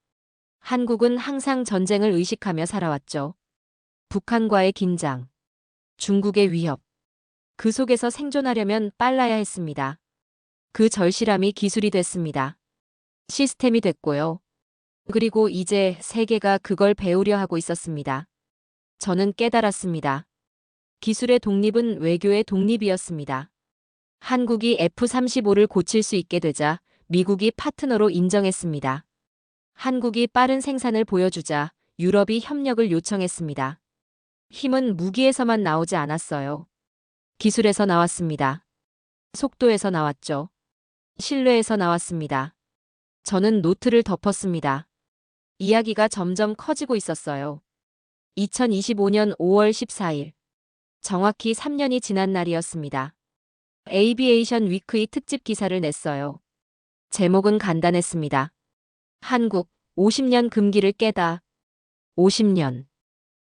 한국은 항상 전쟁을 의식하며 살아왔죠. 북한과의 긴장, 중국의 위협. 그 속에서 생존하려면 빨라야 했습니다. 그 절실함이 기술이 됐습니다. 시스템이 됐고요. 그리고 이제 세계가 그걸 배우려 하고 있었습니다. 저는 깨달았습니다. 기술의 독립은 외교의 독립이었습니다. 한국이 F-35를 고칠 수 있게 되자 미국이 파트너로 인정했습니다. 한국이 빠른 생산을 보여주자 유럽이 협력을 요청했습니다. 힘은 무기에서만 나오지 않았어요. 기술에서 나왔습니다. 속도에서 나왔죠. 신뢰에서 나왔습니다. 저는 노트를 덮었습니다. 이야기가 점점 커지고 있었어요. 2025년 5월 14일. 정확히 3년이 지난 날이었습니다. 에이비에이션 위크의 특집 기사를 냈어요. 제목은 간단했습니다. 한국, 50년 금기를 깨다. 50년.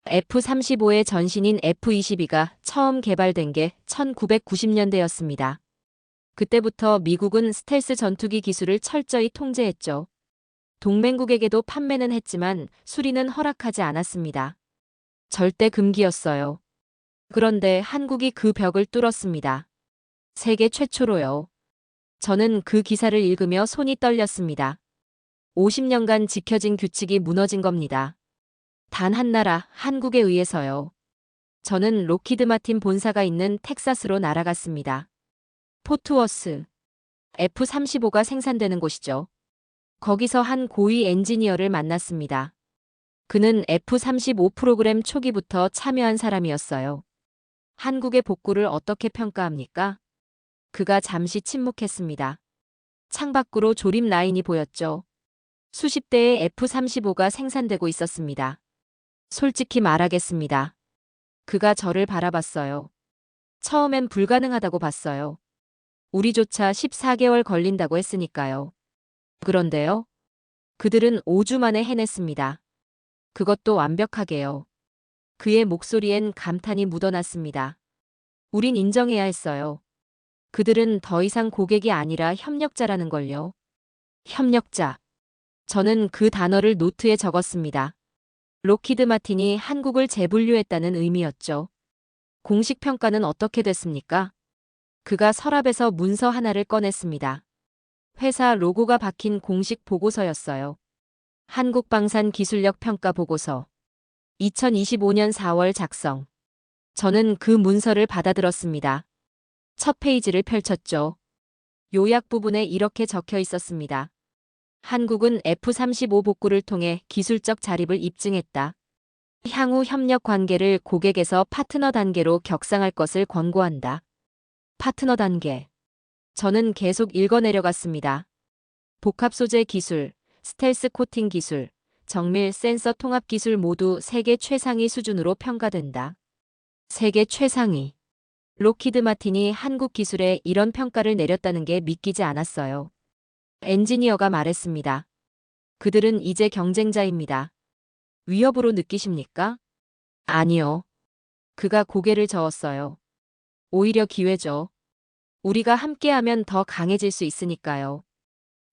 F-35의 전신인 F-22가 처음 개발된 게 1990년대였습니다. 그때부터 미국은 스텔스 전투기 기술을 철저히 통제했죠. 동맹국에게도 판매는 했지만 수리는 허락하지 않았습니다. 절대 금기였어요. 그런데 한국이 그 벽을 뚫었습니다. 세계 최초로요. 저는 그 기사를 읽으며 손이 떨렸습니다. 50년간 지켜진 규칙이 무너진 겁니다. 단 한 나라, 한국에 의해서요. 저는 록히드 마틴 본사가 있는 텍사스로 날아갔습니다. 포트워스. F-35가 생산되는 곳이죠. 거기서 한 고위 엔지니어를 만났습니다. 그는 F-35 프로그램 초기부터 참여한 사람이었어요. 한국의 복구를 어떻게 평가합니까? 그가 잠시 침묵했습니다. 창밖으로 조립 라인이 보였죠. 수십 대의 F-35가 생산되고 있었습니다. 솔직히 말하겠습니다. 그가 저를 바라봤어요. 처음엔 불가능하다고 봤어요. 우리조차 14개월 걸린다고 했으니까요. 그런데요. 그들은 5주 만에 해냈습니다. 그것도 완벽하게요. 그의 목소리엔 감탄이 묻어났습니다. 우린 인정해야 했어요. 그들은 더 이상 고객이 아니라 협력자라는 걸요. 협력자. 저는 그 단어를 노트에 적었습니다. 록히드 마틴이 한국을 재분류했다는 의미였죠. 공식 평가는 어떻게 됐습니까? 그가 서랍에서 문서 하나를 꺼냈습니다. 회사 로고가 박힌 공식 보고서였어요. 한국방산기술력 평가 보고서. 2025년 4월 작성. 저는 그 문서를 받아들었습니다. 첫 페이지를 펼쳤죠. 요약 부분에 이렇게 적혀 있었습니다. 한국은 F-35 복구를 통해 기술적 자립을 입증했다. 향후 협력 관계를 고객에서 파트너 단계로 격상할 것을 권고한다. 파트너 단계. 저는 계속 읽어내려갔습니다. 복합 소재 기술, 스텔스 코팅 기술, 정밀 센서 통합 기술 모두 세계 최상위 수준으로 평가된다. 세계 최상위. 록히드 마틴이 한국 기술에 이런 평가를 내렸다는 게 믿기지 않았어요. 엔지니어가 말했습니다. 그들은 이제 경쟁자입니다. 위협으로 느끼십니까? 아니요. 그가 고개를 저었어요. 오히려 기회죠. 우리가 함께하면 더 강해질 수 있으니까요.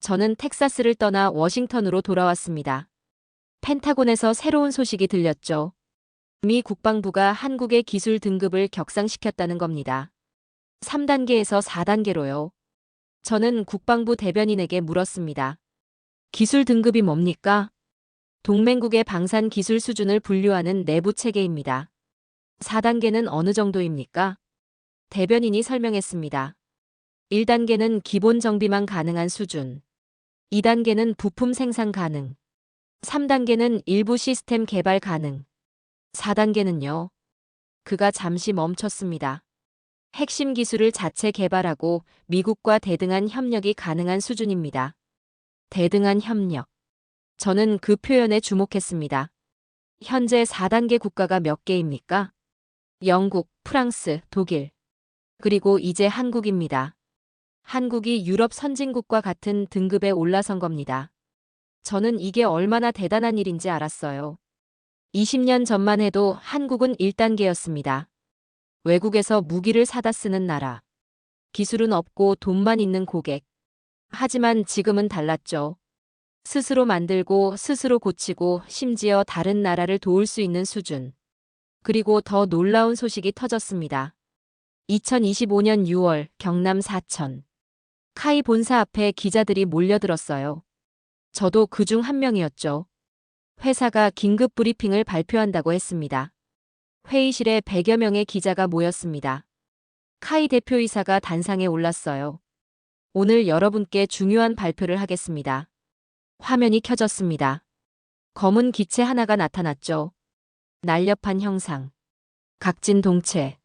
저는 텍사스를 떠나 워싱턴으로 돌아왔습니다. 펜타곤에서 새로운 소식이 들렸죠. 미 국방부가 한국의 기술 등급을 격상시켰다는 겁니다. 3단계에서 4단계로요. 저는 국방부 대변인에게 물었습니다. 기술 등급이 뭡니까? 동맹국의 방산 기술 수준을 분류하는 내부 체계입니다. 4단계는 어느 정도입니까? 대변인이 설명했습니다. 1단계는 기본 정비만 가능한 수준. 2단계는 부품 생산 가능. 3단계는 일부 시스템 개발 가능. 4단계는요. 그가 잠시 멈췄습니다. 핵심 기술을 자체 개발하고 미국과 대등한 협력이 가능한 수준입니다. 대등한 협력. 저는 그 표현에 주목했습니다. 현재 4단계 국가가 몇 개입니까? 영국, 프랑스, 독일. 그리고 이제 한국입니다. 한국이 유럽 선진국과 같은 등급에 올라선 겁니다. 저는 이게 얼마나 대단한 일인지 알았어요. 20년 전만 해도 한국은 1단계였습니다. 외국에서 무기를 사다 쓰는 나라. 기술은 없고 돈만 있는 고객. 하지만 지금은 달랐죠. 스스로 만들고 스스로 고치고 심지어 다른 나라를 도울 수 있는 수준. 그리고 더 놀라운 소식이 터졌습니다. 2025년 6월 경남 사천. 카이 본사 앞에 기자들이 몰려들었어요. 저도 그중 한 명이었죠. 회사가 긴급 브리핑을 발표한다고 했습니다. 회의실에 100여 명의 기자가 모였습니다. 카이 대표이사가 단상에 올랐어요. 오늘 여러분께 중요한 발표를 하겠습니다. 화면이 켜졌습니다. 검은 기체 하나가 나타났죠. 날렵한 형상. 각진 동체.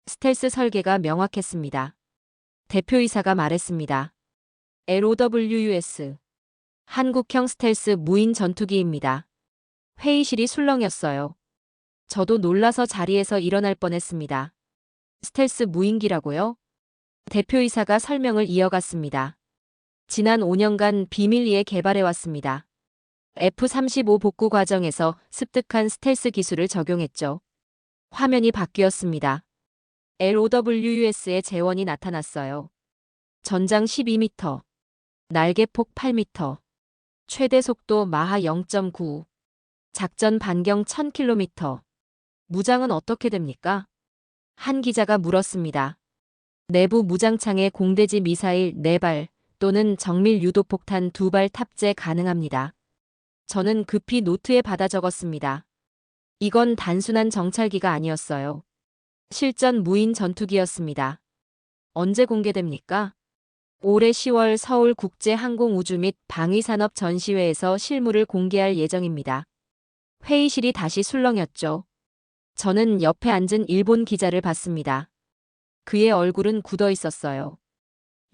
스텔스 설계가 명확했습니다. 대표이사가 말했습니다. LOWUS. 한국형 스텔스 무인 전투기입니다. 회의실이 술렁였어요. 저도 놀라서 자리에서 일어날 뻔했습니다. 스텔스 무인기라고요? 대표이사가 설명을 이어갔습니다. 지난 5년간 비밀리에 개발해왔습니다. F-35 복구 과정에서 습득한 스텔스 기술을 적용했죠. 화면이 바뀌었습니다. LOWUS의 재원이 나타났어요. 전장 12m, 날개폭 8m, 최대 속도 마하 0.9, 작전 반경 1000km. 무장은 어떻게 됩니까? 한 기자가 물었습니다. 내부 무장창에 공대지 미사일 4발 또는 정밀 유도폭탄 2발 탑재 가능합니다. 저는 급히 노트에 받아 적었습니다. 이건 단순한 정찰기가 아니었어요. 실전 무인 전투기였습니다. 언제 공개됩니까? 올해 10월 서울국제항공우주 및 방위산업 전시회에서 실물을 공개할 예정입니다. 회의실이 다시 술렁였죠. 저는 옆에 앉은 일본 기자를 봤습니다. 그의 얼굴은 굳어 있었어요.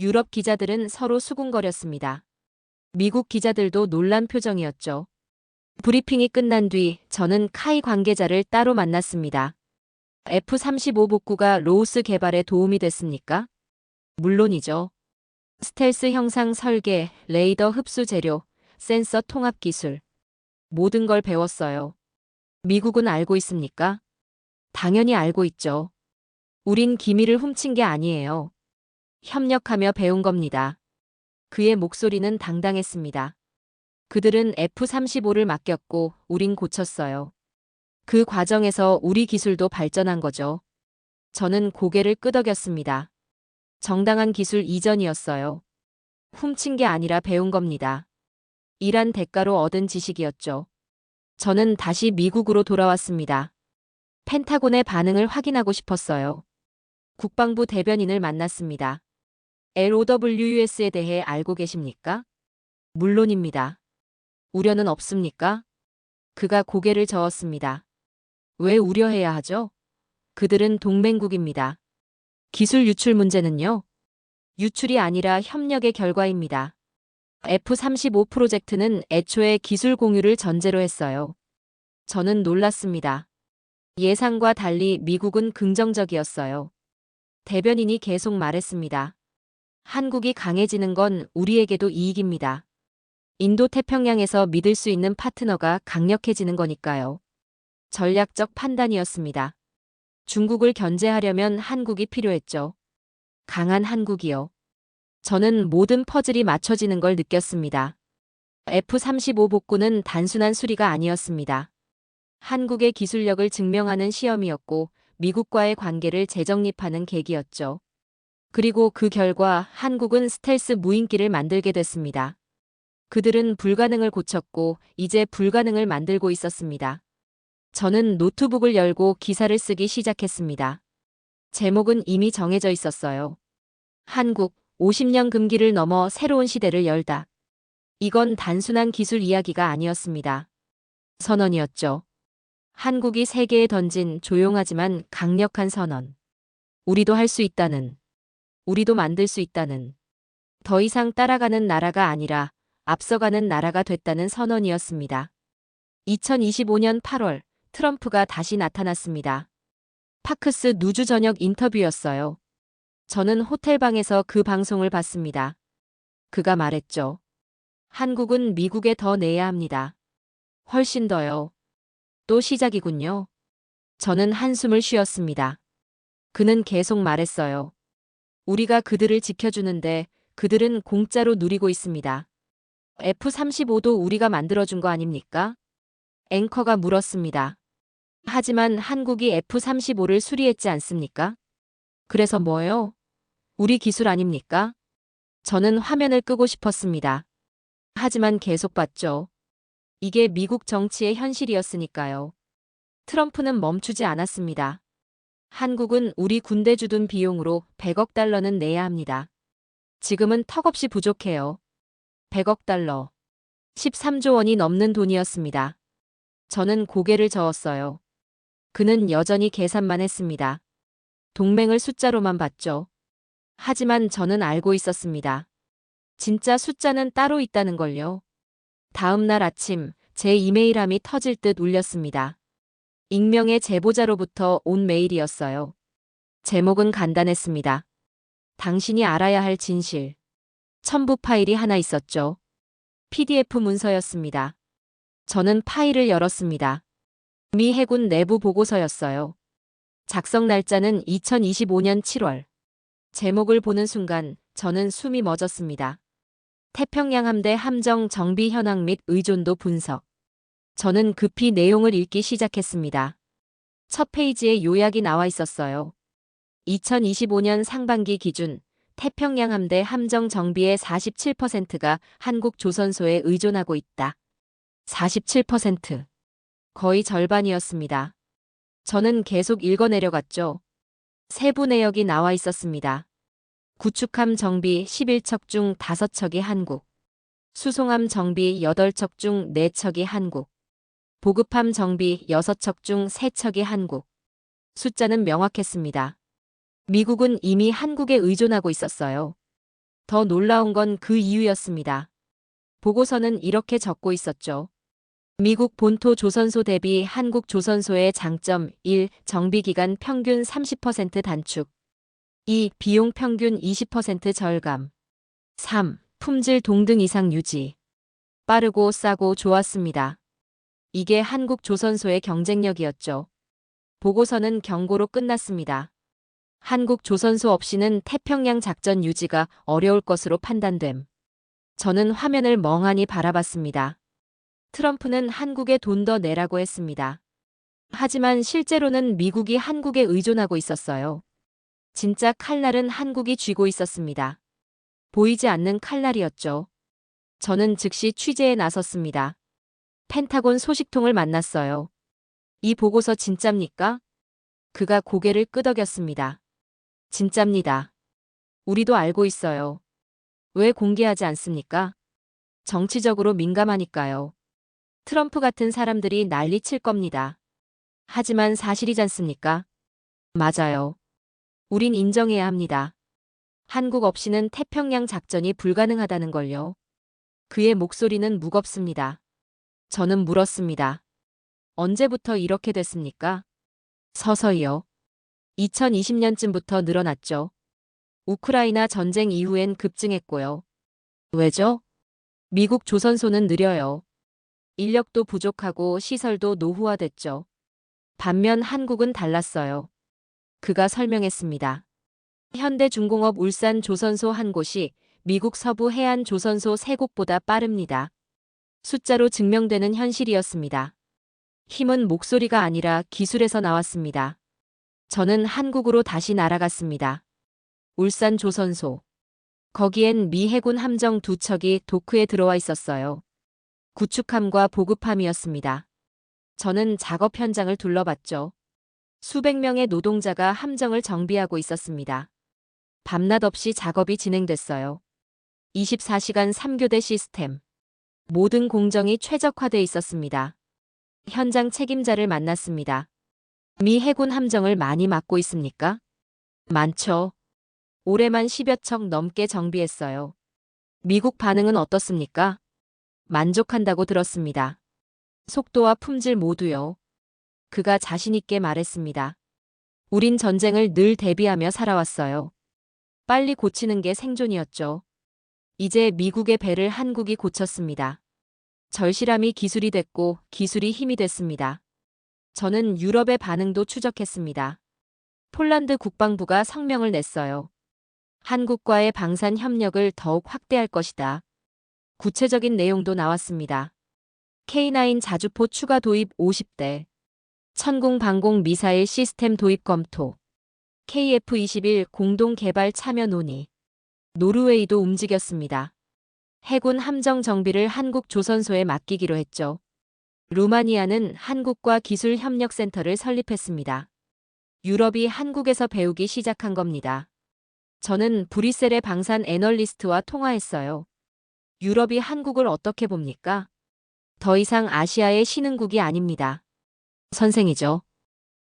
유럽 기자들은 서로 수군거렸습니다. 미국 기자들도 놀란 표정이었죠. 브리핑이 끝난 뒤 저는 카이 관계자를 따로 만났습니다. F-35 복구가 로우스 개발에 도움이 됐습니까? 물론이죠. 스텔스 형상 설계, 레이더 흡수 재료, 센서 통합 기술. 모든 걸 배웠어요. 미국은 알고 있습니까? 당연히 알고 있죠. 우린 기밀을 훔친 게 아니에요. 협력하며 배운 겁니다. 그의 목소리는 당당했습니다. 그들은 F-35를 맡겼고 우린 고쳤어요. 그 과정에서 우리 기술도 발전한 거죠. 저는 고개를 끄덕였습니다. 정당한 기술 이전이었어요. 훔친 게 아니라 배운 겁니다. 일한 대가로 얻은 지식이었죠. 저는 다시 미국으로 돌아왔습니다. 펜타곤의 반응을 확인하고 싶었어요. 국방부 대변인을 만났습니다. LOWUS에 대해 알고 계십니까? 물론입니다. 우려는 없습니까? 그가 고개를 저었습니다. 왜 우려해야 하죠? 그들은 동맹국입니다. 기술 유출 문제는요? 유출이 아니라 협력의 결과입니다. F-35 프로젝트는 애초에 기술 공유를 전제로 했어요. 저는 놀랐습니다. 예상과 달리 미국은 긍정적이었어요. 대변인이 계속 말했습니다. 한국이 강해지는 건 우리에게도 이익입니다. 인도태평양에서 믿을 수 있는 파트너가 강력해지는 거니까요. 전략적 판단이었습니다. 중국을 견제하려면 한국이 필요했죠. 강한 한국이요. 저는 모든 퍼즐이 맞춰지는 걸 느꼈습니다. F-35 복구는 단순한 수리가 아니었습니다. 한국의 기술력을 증명하는 시험이었고 미국과의 관계를 재정립하는 계기였죠. 그리고 그 결과 한국은 스텔스 무인기를 만들게 됐습니다. 그들은 불가능을 고쳤고 이제 불가능을 만들고 있었습니다. 저는 노트북을 열고 기사를 쓰기 시작했습니다. 제목은 이미 정해져 있었어요. 한국 50년 금기를 넘어 새로운 시대를 열다. 이건 단순한 기술 이야기가 아니었습니다. 선언이었죠. 한국이 세계에 던진 조용하지만 강력한 선언. 우리도 할 수 있다는. 우리도 만들 수 있다는. 더 이상 따라가는 나라가 아니라 앞서가는 나라가 됐다는 선언이었습니다. 2025년 8월 트럼프가 다시 나타났습니다. 파크스 누주 저녁 인터뷰였어요. 저는 호텔방에서 그 방송을 봤습니다. 그가 말했죠. 한국은 미국에 더 내야 합니다. 훨씬 더요. 또 시작이군요. 저는 한숨을 쉬었습니다. 그는 계속 말했어요. 우리가 그들을 지켜주는데 그들은 공짜로 누리고 있습니다. F-35도 우리가 만들어준 거 아닙니까? 앵커가 물었습니다. 하지만 한국이 F-35를 수리했지 않습니까? 그래서 뭐요? 우리 기술 아닙니까? 저는 화면을 끄고 싶었습니다. 하지만 계속 봤죠. 이게 미국 정치의 현실이었으니까요. 트럼프는 멈추지 않았습니다. 한국은 우리 군대 주둔 비용으로 100억 달러는 내야 합니다. 지금은 턱없이 부족해요. 100억 달러. 13조 원이 넘는 돈이었습니다. 저는 고개를 저었어요. 그는 여전히 계산만 했습니다. 동맹을 숫자로만 봤죠. 하지만 저는 알고 있었습니다. 진짜 숫자는 따로 있다는 걸요. 다음 날 아침 제 이메일함이 터질 듯 울렸습니다. 익명의 제보자로부터 온 메일이었어요. 제목은 간단했습니다. 당신이 알아야 할 진실. 첨부 파일이 하나 있었죠. PDF 문서였습니다. 저는 파일을 열었습니다. 미 해군 내부 보고서였어요. 작성 날짜는 2025년 7월. 제목을 보는 순간 저는 숨이 멎었습니다. 태평양 함대 함정 정비 현황 및 의존도 분석. 저는 급히 내용을 읽기 시작했습니다. 첫 페이지에 요약이 나와 있었어요. 2025년 상반기 기준 태평양 함대 함정 정비의 47%가 한국 조선소에 의존하고 있다. 47%. 거의 절반이었습니다. 저는 계속 읽어내려갔죠. 세부 내역이 나와 있었습니다. 구축함 정비 11척 중 5척이 한국. 수송함 정비 8척 중 4척이 한국. 보급함 정비 6척 중 3척이 한국. 숫자는 명확했습니다. 미국은 이미 한국에 의존하고 있었어요. 더 놀라운 건 그 이유였습니다. 보고서는 이렇게 적고 있었죠. 미국 본토 조선소 대비 한국 조선소의 장점 1. 정비기간 평균 30% 단축 2. 비용 평균 20% 절감 3. 품질 동등 이상 유지 빠르고 싸고 좋았습니다. 이게 한국 조선소의 경쟁력이었죠. 보고서는 경고로 끝났습니다. 한국 조선소 없이는 태평양 작전 유지가 어려울 것으로 판단됨. 저는 화면을 멍하니 바라봤습니다. 트럼프는 한국에 돈 더 내라고 했습니다. 하지만 실제로는 미국이 한국에 의존하고 있었어요. 진짜 칼날은 한국이 쥐고 있었습니다. 보이지 않는 칼날이었죠. 저는 즉시 취재에 나섰습니다. 펜타곤 소식통을 만났어요. 이 보고서 진짜입니까? 그가 고개를 끄덕였습니다. 진짜입니다. 우리도 알고 있어요. 왜 공개하지 않습니까? 정치적으로 민감하니까요. 트럼프 같은 사람들이 난리칠 겁니다. 하지만 사실이지 않습니까? 맞아요. 우린 인정해야 합니다. 한국 없이는 태평양 작전이 불가능하다는 걸요. 그의 목소리는 무겁습니다. 저는 물었습니다. 언제부터 이렇게 됐습니까? 서서히요. 2020년쯤부터 늘어났죠. 우크라이나 전쟁 이후엔 급증했고요. 왜죠? 미국 조선소는 느려요. 인력도 부족하고 시설도 노후화됐죠. 반면 한국은 달랐어요. 그가 설명했습니다. 현대중공업 울산 조선소 한 곳이 미국 서부 해안 조선소 3곳보다 빠릅니다. 숫자로 증명되는 현실이었습니다. 힘은 목소리가 아니라 기술에서 나왔습니다. 저는 한국으로 다시 날아갔습니다. 울산 조선소. 거기엔 미 해군 함정 2척이 도크에 들어와 있었어요. 구축함과 보급함이었습니다. 저는 작업 현장을 둘러봤죠. 수백 명의 노동자가 함정을 정비하고 있었습니다. 밤낮 없이 작업이 진행됐어요. 24시간 3교대 시스템. 모든 공정이 최적화돼 있었습니다. 현장 책임자를 만났습니다. 미 해군 함정을 많이 맡고 있습니까? 많죠. 올해만 10여 척 넘게 정비했어요. 미국 반응은 어떻습니까? 만족한다고 들었습니다. 속도와 품질 모두요. 그가 자신있게 말했습니다. 우린 전쟁을 늘 대비하며 살아왔어요. 빨리 고치는 게 생존이었죠. 이제 미국의 배를 한국이 고쳤습니다. 절실함이 기술이 됐고 기술이 힘이 됐습니다. 저는 유럽의 반응도 추적했습니다. 폴란드 국방부가 성명을 냈어요. 한국과의 방산 협력을 더욱 확대할 것이다. 구체적인 내용도 나왔습니다. K9 자주포 추가 도입 50대. 천궁 방공 미사일 시스템 도입 검토. KF-21 공동 개발 참여 논의. 노르웨이도 움직였습니다. 해군 함정 정비를 한국 조선소에 맡기기로 했죠. 루마니아는 한국과 기술 협력 센터를 설립했습니다. 유럽이 한국에서 배우기 시작한 겁니다. 저는 브뤼셀의 방산 애널리스트와 통화했어요. 유럽이 한국을 어떻게 봅니까? 더 이상 아시아의 신흥국이 아닙니다. 선생이죠.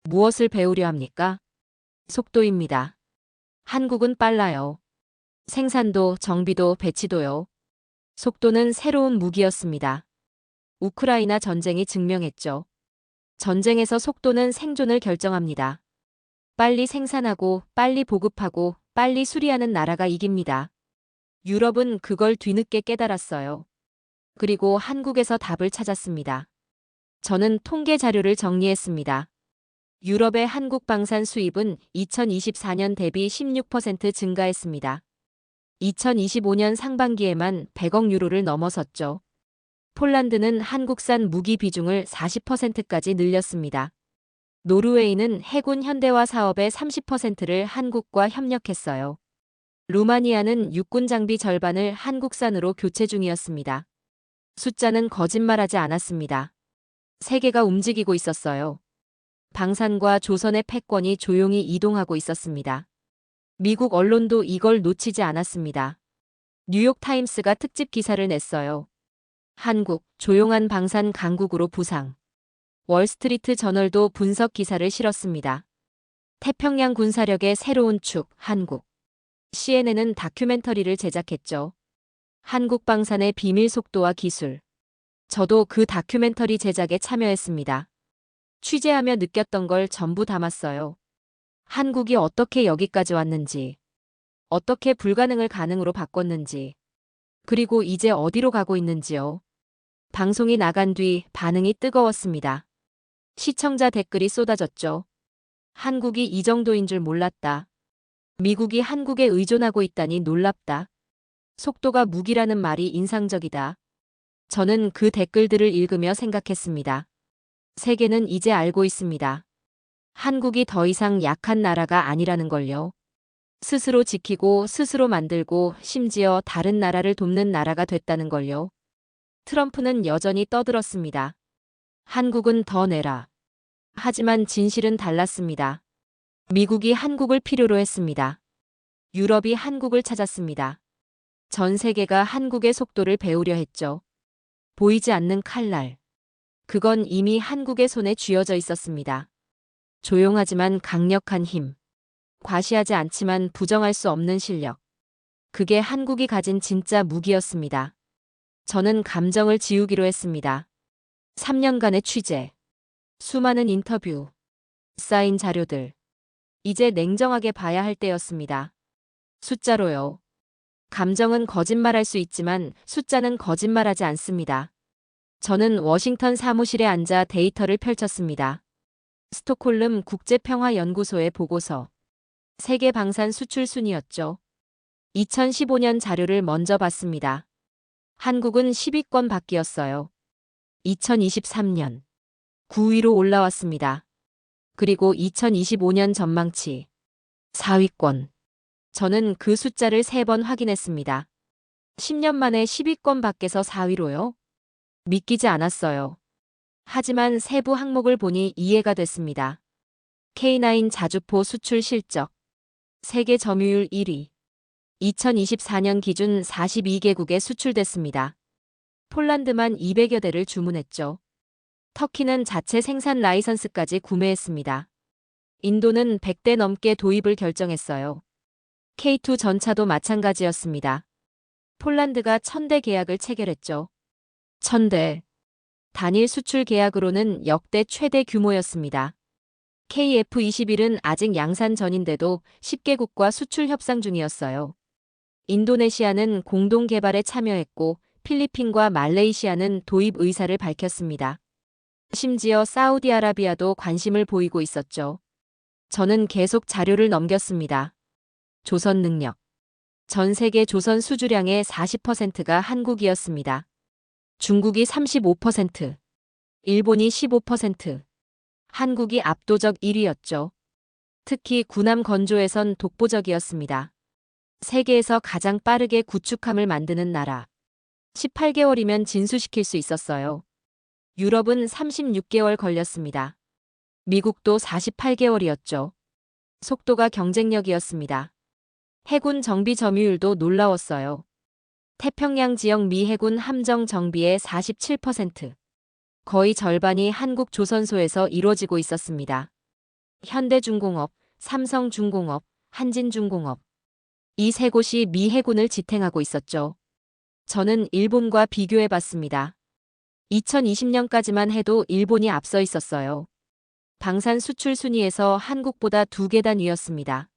무엇을 배우려 합니까? 속도입니다. 한국은 빨라요. 생산도, 정비도, 배치도요. 속도는 새로운 무기였습니다. 우크라이나 전쟁이 증명했죠. 전쟁에서 속도는 생존을 결정합니다. 빨리 생산하고, 빨리 보급하고, 빨리 수리하는 나라가 이깁니다. 유럽은 그걸 뒤늦게 깨달았어요. 그리고 한국에서 답을 찾았습니다. 저는 통계 자료를 정리했습니다. 유럽의 한국 방산 수입은 2024년 대비 16% 증가했습니다. 2025년 상반기에만 100억 유로를 넘어섰죠. 폴란드는 한국산 무기 비중을 40%까지 늘렸습니다. 노르웨이는 해군 현대화 사업의 30%를 한국과 협력했어요. 루마니아는 육군 장비 절반을 한국산으로 교체 중이었습니다. 숫자는 거짓말하지 않았습니다. 세계가 움직이고 있었어요. 방산과 조선의 패권이 조용히 이동하고 있었습니다. 미국 언론도 이걸 놓치지 않았습니다. 뉴욕타임스가 특집 기사를 냈어요. 한국, 조용한 방산 강국으로 부상. 월스트리트 저널도 분석 기사를 실었습니다. 태평양 군사력의 새로운 축, 한국. CNN은 다큐멘터리를 제작했죠. 한국 방산의 비밀 속도와 기술. 저도 그 다큐멘터리 제작에 참여했습니다. 취재하며 느꼈던 걸 전부 담았어요. 한국이 어떻게 여기까지 왔는지, 어떻게 불가능을 가능으로 바꿨는지, 그리고 이제 어디로 가고 있는지요. 방송이 나간 뒤 반응이 뜨거웠습니다. 시청자 댓글이 쏟아졌죠. 한국이 이 정도인 줄 몰랐다. 미국이 한국에 의존하고 있다니 놀랍다. 속도가 무기라는 말이 인상적이다. 저는 그 댓글들을 읽으며 생각했습니다. 세계는 이제 알고 있습니다. 한국이 더 이상 약한 나라가 아니라는 걸요. 스스로 지키고 스스로 만들고 심지어 다른 나라를 돕는 나라가 됐다는 걸요. 트럼프는 여전히 떠들었습니다. 한국은 더 내라. 하지만 진실은 달랐습니다. 미국이 한국을 필요로 했습니다. 유럽이 한국을 찾았습니다. 전 세계가 한국의 속도를 배우려 했죠. 보이지 않는 칼날. 그건 이미 한국의 손에 쥐어져 있었습니다. 조용하지만 강력한 힘. 과시하지 않지만 부정할 수 없는 실력. 그게 한국이 가진 진짜 무기였습니다. 저는 감정을 지우기로 했습니다. 3년간의 취재. 수많은 인터뷰. 쌓인 자료들. 이제 냉정하게 봐야 할 때였습니다. 숫자로요. 감정은 거짓말할 수 있지만 숫자는 거짓말하지 않습니다. 저는 워싱턴 사무실에 앉아 데이터를 펼쳤습니다. 스톡홀름 국제평화연구소의 보고서. 세계 방산 수출 순이었죠. 2015년 자료를 먼저 봤습니다. 한국은 10위권 밖이었어요. 2023년 9위로 올라왔습니다. 그리고 2025년 전망치 4위권. 저는 그 숫자를 3번 확인했습니다. 10년 만에 10위권 밖에서 4위로요? 믿기지 않았어요. 하지만 세부 항목을 보니 이해가 됐습니다. K9 자주포 수출 실적. 세계 점유율 1위. 2024년 기준 42개국에 수출됐습니다. 폴란드만 200여 대를 주문했죠. 터키는 자체 생산 라이선스까지 구매했습니다. 인도는 100대 넘게 도입을 결정했어요. K2 전차도 마찬가지였습니다. 폴란드가 1000대 계약을 체결했죠. 1000대. 단일 수출 계약으로는 역대 최대 규모였습니다. KF-21은 아직 양산 전인데도 10개국과 수출 협상 중이었어요. 인도네시아는 공동 개발에 참여했고 필리핀과 말레이시아는 도입 의사를 밝혔습니다. 심지어 사우디아라비아도 관심을 보이고 있었죠. 저는 계속 자료를 넘겼습니다. 조선 능력. 전 세계 조선 수주량의 40%가 한국이었습니다. 중국이 35%, 일본이 15%, 한국이 압도적 1위였죠. 특히 군함 건조에선 독보적이었습니다. 세계에서 가장 빠르게 구축함을 만드는 나라. 18개월이면 진수시킬 수 있었어요. 유럽은 36개월 걸렸습니다. 미국도 48개월이었죠. 속도가 경쟁력이었습니다. 해군 정비 점유율도 놀라웠어요. 태평양 지역 미 해군 함정 정비의 47%. 거의 절반이 한국 조선소에서 이루어지고 있었습니다. 현대중공업, 삼성중공업, 한진중공업. 이 세 곳이 미 해군을 지탱하고 있었죠. 저는 일본과 비교해봤습니다. 2020년까지만 해도 일본이 앞서 있었어요. 방산 수출 순위에서 한국보다 2계단 위였습니다.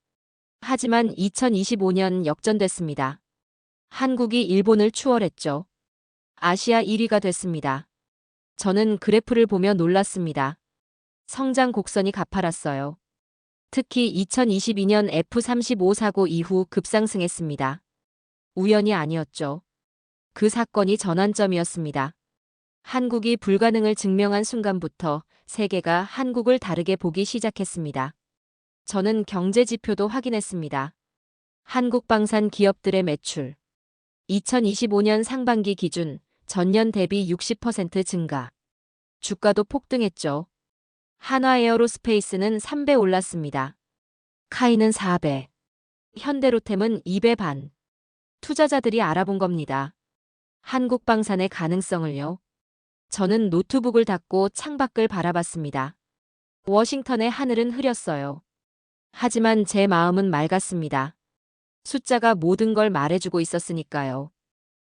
하지만 2025년 역전됐습니다. 한국이 일본을 추월했죠. 아시아 1위가 됐습니다. 저는 그래프를 보며 놀랐습니다. 성장 곡선이 가팔랐어요. 특히 2022년 F-35 사고 이후 급상승했습니다. 우연이 아니었죠. 그 사건이 전환점이었습니다. 한국이 불가능을 증명한 순간부터 세계가 한국을 다르게 보기 시작했습니다. 저는 경제 지표도 확인했습니다. 한국 방산 기업들의 매출 2025년 상반기 기준 전년 대비 60% 증가. 주가도 폭등했죠. 한화에어로스페이스는 3배 올랐습니다. 카이는 4배. 현대로템은 2배 반. 투자자들이 알아본 겁니다. 한국 방산의 가능성을요. 저는 노트북을 닫고 창밖을 바라봤습니다. 워싱턴의 하늘은 흐렸어요. 하지만 제 마음은 맑았습니다. 숫자가 모든 걸 말해주고 있었으니까요.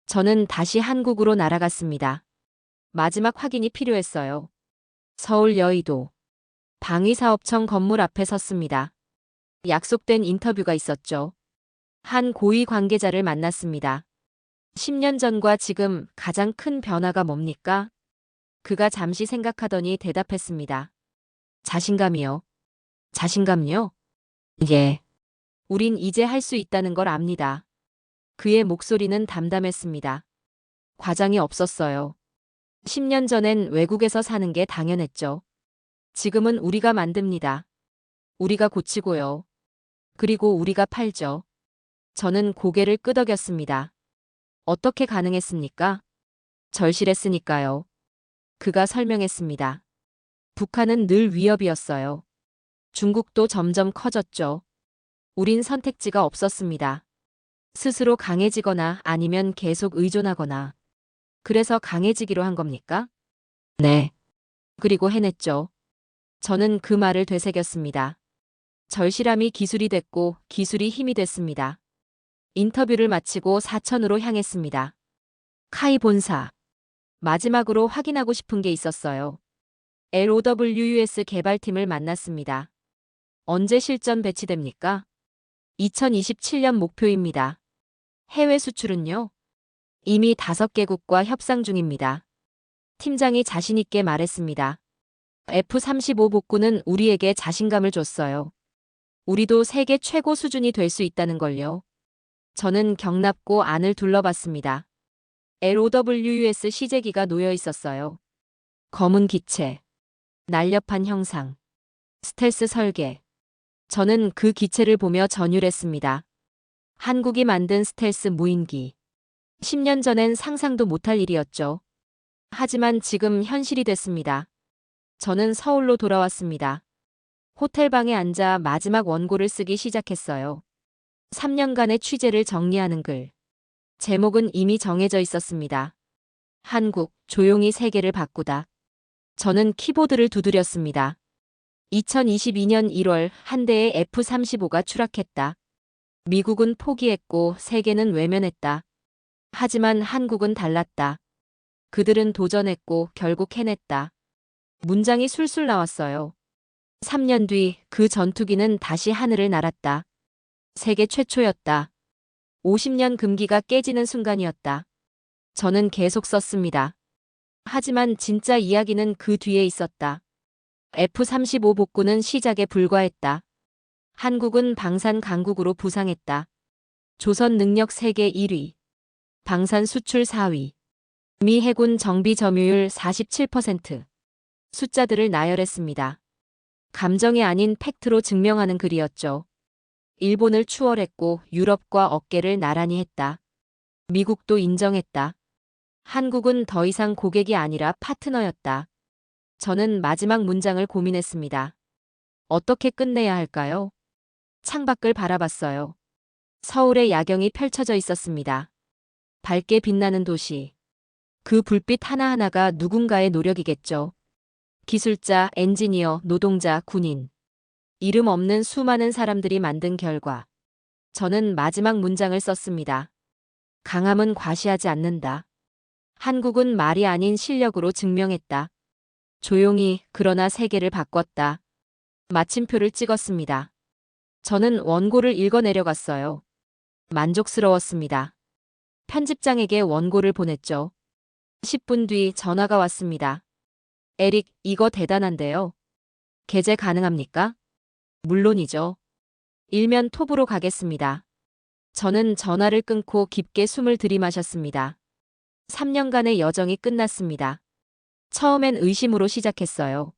저는 다시 한국으로 날아갔습니다. 마지막 확인이 필요했어요. 서울 여의도 방위사업청 건물 앞에 섰습니다. 약속된 인터뷰가 있었죠. 한 고위 관계자를 만났습니다. 10년 전과 지금 가장 큰 변화가 뭡니까? 그가 잠시 생각하더니 대답했습니다. 자신감이요. 자신감요? 예. 우린 이제 할 수 있다는 걸 압니다. 그의 목소리는 담담했습니다. 과장이 없었어요. 10년 전엔 외국에서 사는 게 당연했죠. 지금은 우리가 만듭니다. 우리가 고치고요. 그리고 우리가 팔죠. 저는 고개를 끄덕였습니다. 어떻게 가능했습니까? 절실했으니까요. 그가 설명했습니다. 북한은 늘 위협이었어요. 중국도 점점 커졌죠. 우린 선택지가 없었습니다. 스스로 강해지거나 아니면 계속 의존하거나. 그래서 강해지기로 한 겁니까? 네. 그리고 해냈죠. 저는 그 말을 되새겼습니다. 절실함이 기술이 됐고 기술이 힘이 됐습니다. 인터뷰를 마치고 사천으로 향했습니다. 카이 본사. 마지막으로 확인하고 싶은 게 있었어요. LOWUS 개발팀을 만났습니다. 언제 실전 배치됩니까? 2027년 목표입니다. 해외 수출은요? 이미 5개국과 협상 중입니다. 팀장이 자신있게 말했습니다. F-35 복구는 우리에게 자신감을 줬어요. 우리도 세계 최고 수준이 될 수 있다는 걸요. 저는 경납고 안을 둘러봤습니다. LOWUS 시제기가 놓여 있었어요. 검은 기체, 날렵한 형상, 스텔스 설계. 저는 그 기체를 보며 전율했습니다. 한국이 만든 스텔스 무인기. 10년 전엔 상상도 못할 일이었죠. 하지만 지금 현실이 됐습니다. 저는 서울로 돌아왔습니다. 호텔방에 앉아 마지막 원고를 쓰기 시작했어요. 3년간의 취재를 정리하는 글. 제목은 이미 정해져 있었습니다. 한국, 조용히 세계를 바꾸다. 저는 키보드를 두드렸습니다. 2022년 1월 한 대의 F-35가 추락했다. 미국은 포기했고 세계는 외면했다. 하지만 한국은 달랐다. 그들은 도전했고 결국 해냈다. 문장이 술술 나왔어요. 3년 뒤 그 전투기는 다시 하늘을 날았다. 세계 최초였다. 50년 금기가 깨지는 순간이었다. 저는 계속 썼습니다. 하지만 진짜 이야기는 그 뒤에 있었다. F-35 복구는 시작에 불과했다. 한국은 방산 강국으로 부상했다. 조선 능력 세계 1위. 방산 수출 4위. 미 해군 정비 점유율 47%. 숫자들을 나열했습니다. 감정이 아닌 팩트로 증명하는 글이었죠. 일본을 추월했고 유럽과 어깨를 나란히 했다. 미국도 인정했다. 한국은 더 이상 고객이 아니라 파트너였다. 저는 마지막 문장을 고민했습니다. 어떻게 끝내야 할까요? 창밖을 바라봤어요. 서울의 야경이 펼쳐져 있었습니다. 밝게 빛나는 도시. 그 불빛 하나하나가 누군가의 노력이겠죠. 기술자, 엔지니어, 노동자, 군인. 이름 없는 수많은 사람들이 만든 결과. 저는 마지막 문장을 썼습니다. 강함은 과시하지 않는다. 한국은 말이 아닌 실력으로 증명했다. 조용히 그러나 세계를 바꿨다. 마침표를 찍었습니다. 저는 원고를 읽어 내려갔어요. 만족스러웠습니다. 편집장에게 원고를 보냈죠. 10분 뒤 전화가 왔습니다. 에릭, 이거 대단한데요. 개재 가능합니까? 물론이죠. 일면 톱으로 가겠습니다. 저는 전화를 끊고 깊게 숨을 들이마셨습니다. 3년간의 여정이 끝났습니다. 처음엔 의심으로 시작했어요.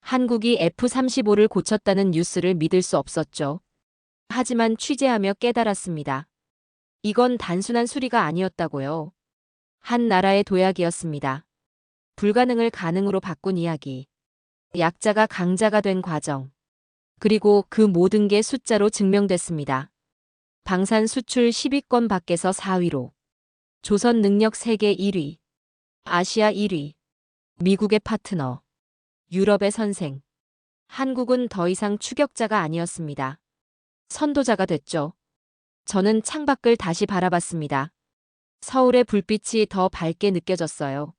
한국이 F-35를 고쳤다는 뉴스를 믿을 수 없었죠. 하지만 취재하며 깨달았습니다. 이건 단순한 수리가 아니었다고요. 한 나라의 도약이었습니다. 불가능을 가능으로 바꾼 이야기. 약자가 강자가 된 과정. 그리고 그 모든 게 숫자로 증명됐습니다. 방산 수출 10위권 밖에서 4위로. 조선 능력 세계 1위. 아시아 1위. 미국의 파트너. 유럽의 선생. 한국은 더 이상 추격자가 아니었습니다. 선도자가 됐죠. 저는 창밖을 다시 바라봤습니다. 서울의 불빛이 더 밝게 느껴졌어요.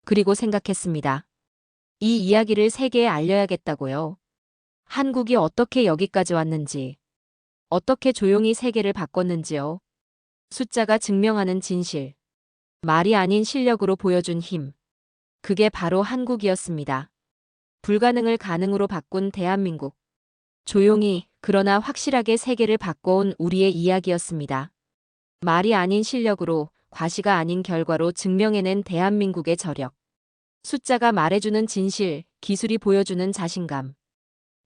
그리고 생각했습니다. 이 이야기를 세계에 알려야겠다고요. 한국이 어떻게 여기까지 왔는지, 어떻게 조용히 세계를 바꿨는지요. 숫자가 증명하는 진실. 말이 아닌 실력으로 보여준 힘. 그게 바로 한국이었습니다. 불가능을 가능으로 바꾼 대한민국. 조용히, 그러나 확실하게 세계를 바꿔온 우리의 이야기였습니다. 말이 아닌 실력으로, 과시가 아닌 결과로 증명해낸 대한민국의 저력. 숫자가 말해주는 진실, 기술이 보여주는 자신감.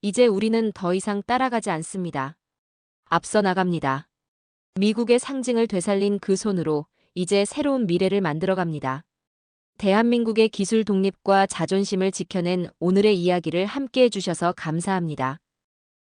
이제 우리는 더 이상 따라가지 않습니다. 앞서 나갑니다. 미국의 상징을 되살린 그 손으로 이제 새로운 미래를 만들어갑니다. 대한민국의 기술 독립과 자존심을 지켜낸 오늘의 이야기를 함께 해주셔서 감사합니다.